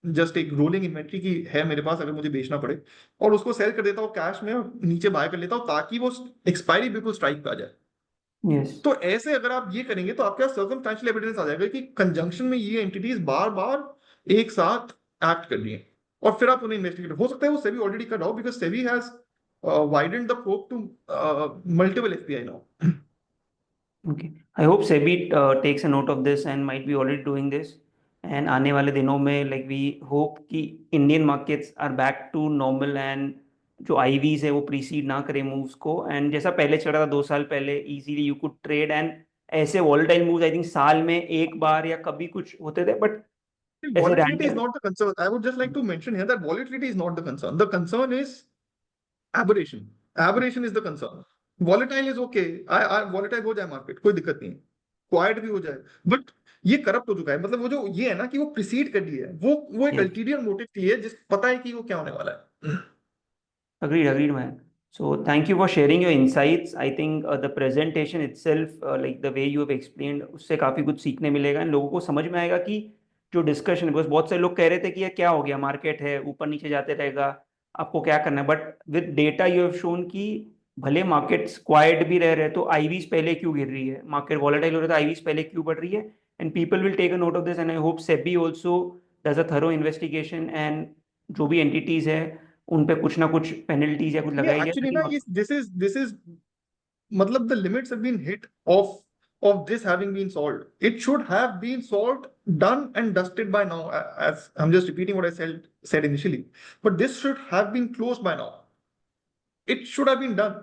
A: जस्ट एक रोलिंग इन्वेंट्री की है मेरे पास अगर मुझे बेचना पड़े, और उसको सेल कर देता हूँ कैश में और नीचे बाय कर लेता हूँ ताकि वो एक्सपायरी बिल्कुल स्ट्राइक पे आ जाए।
B: यस।
A: तो ऐसे अगर आप ये करेंगे तो आपके पास सर्कमस्टेंशियल एविडेंस आ जाएगा कि कंजंक्शन में ये एंटिटीज बार बार एक साथ एक्ट कर रही हैं, और फिर आप उन्हें इन्वेस्टिगेट, हो सकता है वो सेबी ऑलरेडी कर रहा हो because SEBI has widened the scope to multiple FPI now.
B: Okay. I hope SEBI takes a note of this and might be already doing this. And आने वाले दिनों में like we hope कि Indian markets are back to normal and जो IVs है वो precede ना करे moves को, and जैसा पहले चल रहा था 2 साल पहले easily you could trade, and ऐसे volatile moves I think साल में एक बार या कभी कुछ होते थे, but ऐसे
A: Volatility is
B: random.
A: not the concern. I would just like to mention here that volatility is not the concern. The concern is aberration. Aberration is the concern. Volatile is okay. Volatile हो जाए market, कोई दिक्कत नहीं है, quite भी हो जाए, but ये करप्ट हो चुका है, मतलब वो जो ये है ना कि वो प्रिसीड कर लिया है, वो एक
B: Yes.
A: अल्टीरियर मोटिव के लिए जिस पता है कि वो क्या होने वाला है।
B: Agreed, man. So thank you for sharing your insights. I think the presentation itself, like the way you have explained, उससे काफी कुछ सीखने मिलेगा and लोगों को समझ में आएगा कि जो डिस्कशन है, बस बहुत सारे लोग कह रहे थे कि ये क्या हो गया, मार्केट है ऊपर नीचे जाते रहेगा, आपको क्या करना है, but with data you have shown कि भले मार्केट्स क्वाइट भी रह रहे हैं तो आईवीज पहले क्यों गिर रही है, मार्केट वॉलेटाइल हो रहा है तो आईवीज पहले क्यों बढ़ रही है, and people will take a note of this, and I hope SEBI also does a thorough investigation, and जो भी एंटिटीज है उन पे कुछ ना कुछ पेनल्टीज या कुछ
A: ये
B: लगाई जाए
A: एक्चुअली
B: ताकि
A: ना ये दिस इज मतलब the limits have been hit of this having been solved. It should have been solved, done and dusted by now. As I'm just repeating what I said initially, but this should have been closed by now. It should have been done.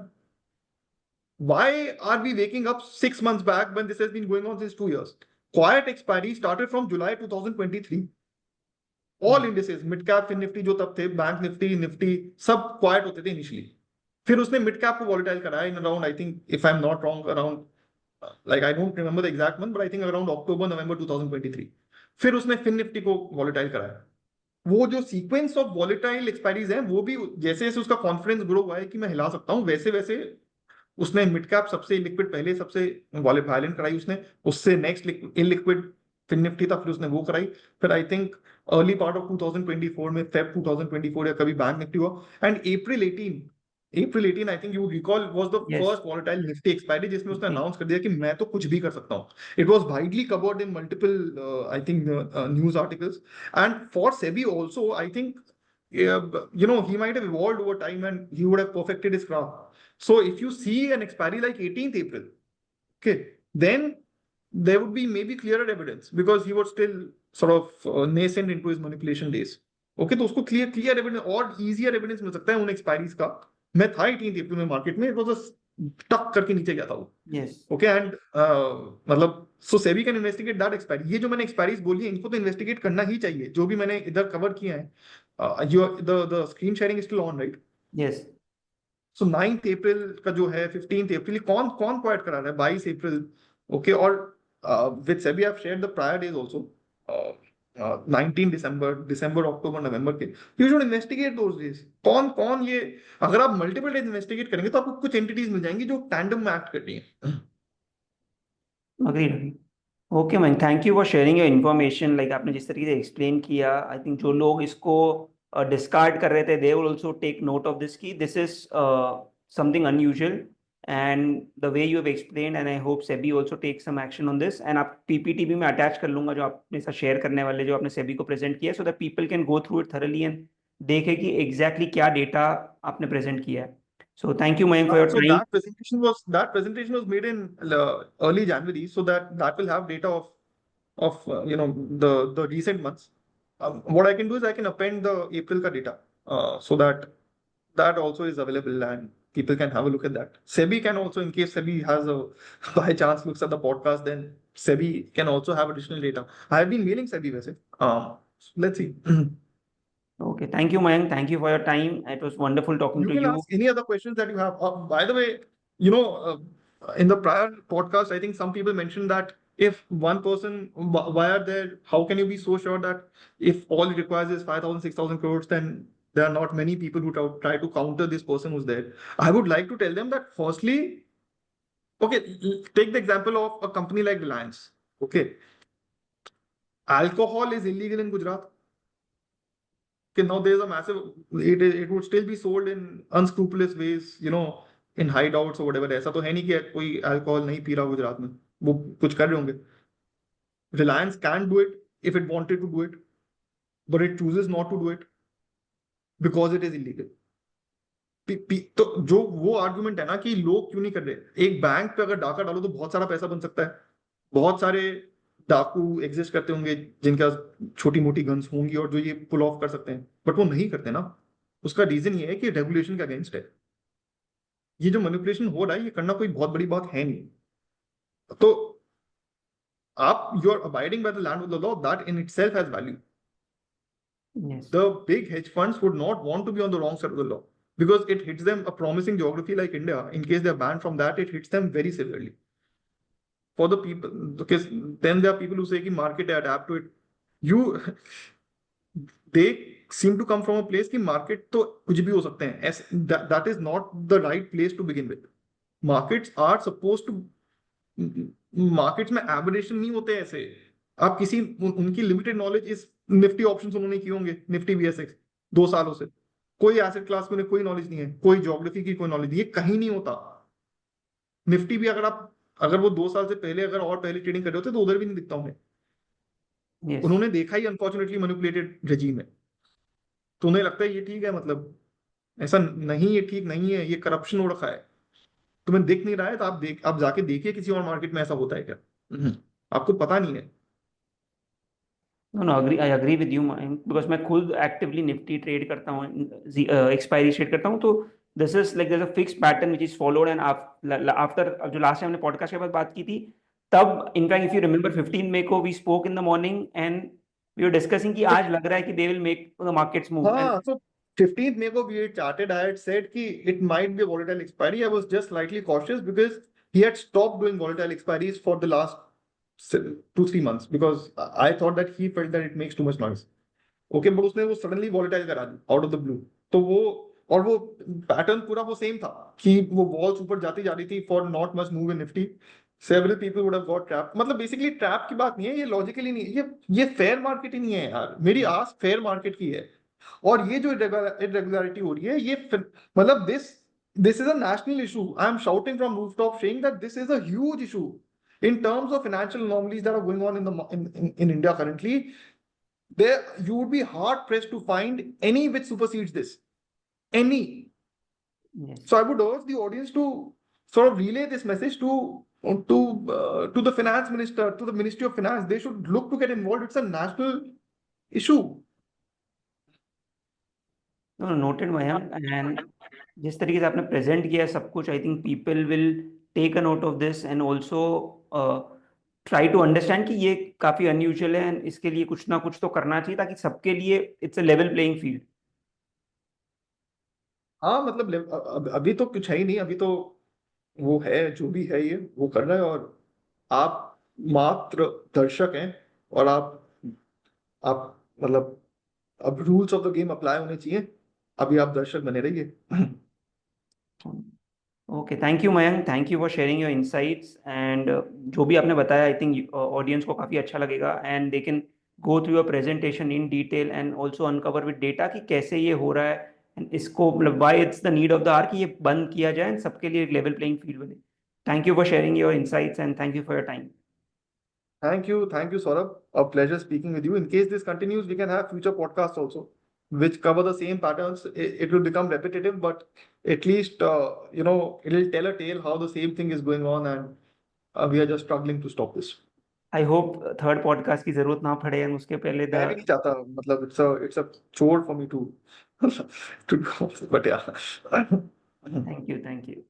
A: Why are we waking up 6 months back when this has been going on since 2 years? Quiet expiry started from July 2023. All indices, mid cap, fin nifty जो तब थे, bank Nifty, Nifty सब quite होते थे initially. फिर उसने mid cap को volatile कराया in around, I think if I am not wrong, around like I don't remember the exact month, but I think around October November 2023 फिर उसने fin Nifty को वॉलेटाइल कराया। वो जो सीक्वेंस ऑफ वॉलेटाइल एक्सपायरीज हैं वो भी जैसे जैसे उसका कॉन्फिडेंस ग्रो हुआ है कि मैं हिला सकता हूँ, वैसे वैसे उसने मिड कैप सबसे लिक्विड पहले सबसे वायलेंट कराई उसने, उससे नेक्स्ट इनलिक्विड फिन निफ्टी था, फिर उसने वो कराई, फिर I think early part of 2024 में फेब 2024 या कभी बैंक निफ्टी हुआ, and April 18 I think you recall was the
B: yes.
A: First volatile Nifty expiry जिसमें उसने अनाउंस कर दिया कि मैं तो कुछ भी कर सकता हूँ। It was widely covered in multiple I think news articles, and for SEBI also I think he might have evolved over time and he would have perfected his craft. So if you see an expiry like 18th April, okay, then there would be maybe clearer evidence because he was still sort of nascent into his manipulation days. Okay, तो उसको clear evidence और easier evidence मिल सकता है उन expiries का। मैं था 18th अप्रैल में मार्केट में, इट वाज टक करके नीचे गया था वो।
B: यस।
A: ओके, एंड मतलब so SEBI can investigate that expiry. ये जो मैंने एक्सपायरीज बोली है इनको तो इन्वेस्टिगेट करना ही चाहिए, जो भी मैंने इधर कवर किया है। The screen sharing is still on, right?
B: Yes.
A: So 9th अप्रैल का जो है, 15th अप्रैल, कौन कौन क्वाइट करा रहा है? 22 अप्रैल। ओके, और with SEBI I have shared the prior days also, 19 दिसंबर अक्टूबर नवंबर के। You should investigate those days, कौन कौन ये, अगर आप मल्टीपल डेज इन्वेस्टिगेट करेंगे तो आपको कुछ एंटिटीज मिल जाएंगी जो टैंडम में एक्ट कर रही हैं।
B: Agree. Okay man, thank you for sharing your information, like आपने जिस तरीके से एक्सप्लेन किया, आई थिंक जो लोग इसको डिस्कार्ड कर रहे थे they will also take note of this की this is something unusual, and the way you have explained, and I hope SEBI also take some action on this, and आप PPT भी मैं अटैच कर लूंगा जो आपने साथ शेयर करने वाले जो आपने सेबी को प्रेजेंट किया, सो that people can go through it thoroughly and देखे कि एग्जैक्टली क्या डेटा आपने प्रेजेंट किया है। सो thank you Mayank for your
A: So
B: time.
A: that presentation was made in early January, so that will have data of the recent months. What I can do is I can append the April ka data, so that also is available and people can have a look at that. SEBI can also, in case SEBI has a by chance looks at the podcast, then SEBI can also have additional data. I have been mailing SEBI वैसे. Let's see.
B: Okay, thank you Mayank, thank you for your time, it was wonderful talking
A: You
B: to
A: can
B: you.
A: ask any other questions that you have. By the way, in the prior podcast, I think some people mentioned that if one person, why are there, how can you be so sure that if all it requires is 5,000, 6,000 crores, then there are not many people who try to counter this person who's there. I would like to tell them that firstly, okay, take the example of a company like Reliance. Okay, alcohol is illegal in Gujarat. Okay, now there's a massive, it would still be sold in unscrupulous ways, in hideouts or whatever. ऐसा तो है नहीं कि कोई alcohol नहीं P रहा गुजरात में, वो कुछ कर रहे होंगे. Reliance can do it if it wanted to do it, but it chooses not to do it because it is illegal. तो जो वो आर्गुमेंट है ना कि लोग क्यों नहीं कर रहे, एक बैंक पे अगर डाका डालो तो बहुत सारा पैसा बन सकता है, बहुत सारे डाकू एग्जिस्ट करते होंगे जिनका छोटी मोटी गन्स होंगी और जो ये पुल ऑफ कर सकते हैं, बट वो नहीं करते ना. उसका रीजन ये है कि रेगुलेशन के अगेंस्ट है. ये जो मैनिपुलेशन हो रहा है ये करना कोई बहुत बड़ी बात है नहीं. तो आप you are abiding by the land of the law, that in itself has value.
B: Yes.
A: The big hedge funds would not want to be on the wrong side of the law because it hits them. A promising geography like India, in case they're banned from that, it hits them very severely. For the people, because then there are people who say कि market है, adapt to it. They seem to come from a place कि market तो कुछ भी हो सकते हैं. That is not the right place to begin with. Markets are supposed to, markets में aberration नहीं होते ऐसे. आप किसी उनकी लिमिटेड नॉलेज इस निफ्टी ऑप्शंस उन्होंने किए होंगे, निफ्टी बीएसएक्स 2 सालों से. कोई एसेट क्लास में कोई नॉलेज नहीं है, कोई ज्योग्राफी की कोई नॉलेज नहीं, ये कहीं नहीं होता. निफ्टी भी अगर वो 2 साल से पहले अगर और पहले ट्रेडिंग कर रहे होते तो उधर भी नहीं दिखता उन्हें.
B: Yes.
A: उन्होंने देखा ही अनफॉर्चुनेटली मैनिपुलेटेड रेजीम है, तो उन्हें लगता है ये ठीक है. मतलब ऐसा नहीं, ये ठीक नहीं है, ये करप्शन हो रखा है. तुम्हें दिख नहीं रहा है तो आप जाके देखिए किसी और मार्केट में ऐसा होता है क्या. आपको पता नहीं है.
B: No, I agree with you, because मैं खुद एक्टिवली निफ्टी ट्रेड करता हूँ, एक्सपायरी ट्रेड करता हूँ. तो this is like there is a fixed pattern which is followed, and after जो लास्ट टाइम हमने पॉडकास्ट के बाद बात की थी, तब इनफैक्ट इफ यू रिमेंबर 15 मई को we spoke in the morning and we were discussing कि आज लग रहा है कि they will make the markets move.
A: हाँ, so 15th May को we had charted, I had said कि it might be a volatile expiry. I was just slightly cautious because he had stopped doing volatile expiries for the last 2-3 months because I thought that he felt that it makes too much noise. Okay, but उसने वो suddenly volatile करा दी out of the blue. तो वो pattern पूरा वो same था कि वो वॉल्स ऊपर जाती जा रही थी for not much move in Nifty. Several people would have got trapped. मतलब बेसिकली ट्रैप की बात नहीं है, ये लॉजिकली नहीं है, ये फेयर मार्केट ही नहीं है यार. मेरी आस फेयर मार्केट की है. और ये जो इरेगुलरिटी हो रही है, ये मतलब this is a national issue. I am shouting from rooftop saying that this is a huge issue in terms of financial anomalies that are going on in India currently. There you would be hard pressed to find any which supersedes this. Any.
B: Yes.
A: So I would urge the audience to sort of relay this message to the finance minister, to the Ministry of Finance. They should look to get involved. It's a national issue.
B: Noted Mayank, and जिस तरीके से आपने present किया सब कुछ, I think people will take a note of this and also try to understand कि ये काफी अनयूजुअल है एंड इसके लिए कुछ ना कुछ तो करना चाहिए ताकि सबके लिए it's a level playing field.
A: हाँ, मतलब अभी तो कुछ है ही नहीं. अभी तो वो है जो भी है, ये वो कर रहा है और आप मात्र दर्शक हैं. और आप मतलब अब rules of the game apply होने चाहिए. अभी आप दर्शक बने रहिए.
B: Okay, thank you Mayank, thank you for sharing your insights. And जो भी आपने बताया आई थिंक ऑडियंस को काफ़ी अच्छा लगेगा and they can go through your presentation in detail and also uncover with data कि कैसे ये हो रहा है एंड इसको मतलब why it's the need of the hour कि ये बंद किया जाए एंड सबके लिए एक लेवल प्लेइंग फील्ड बने. Thank you for sharing your insights and thank you for your time.
A: Thank you, Saurabh. A pleasure speaking with you. In case this continues, we can have future podcasts also, which cover the same patterns. It will become repetitive, but at least it'll tell a tale how the same thing is going on, and we are just struggling to stop this.
B: I hope third podcast की जरूरत ना पड़े and उसके पहले
A: मैं भी नहीं चाहता. मतलब it's a chore for me to to go, but yeah.
B: Thank you.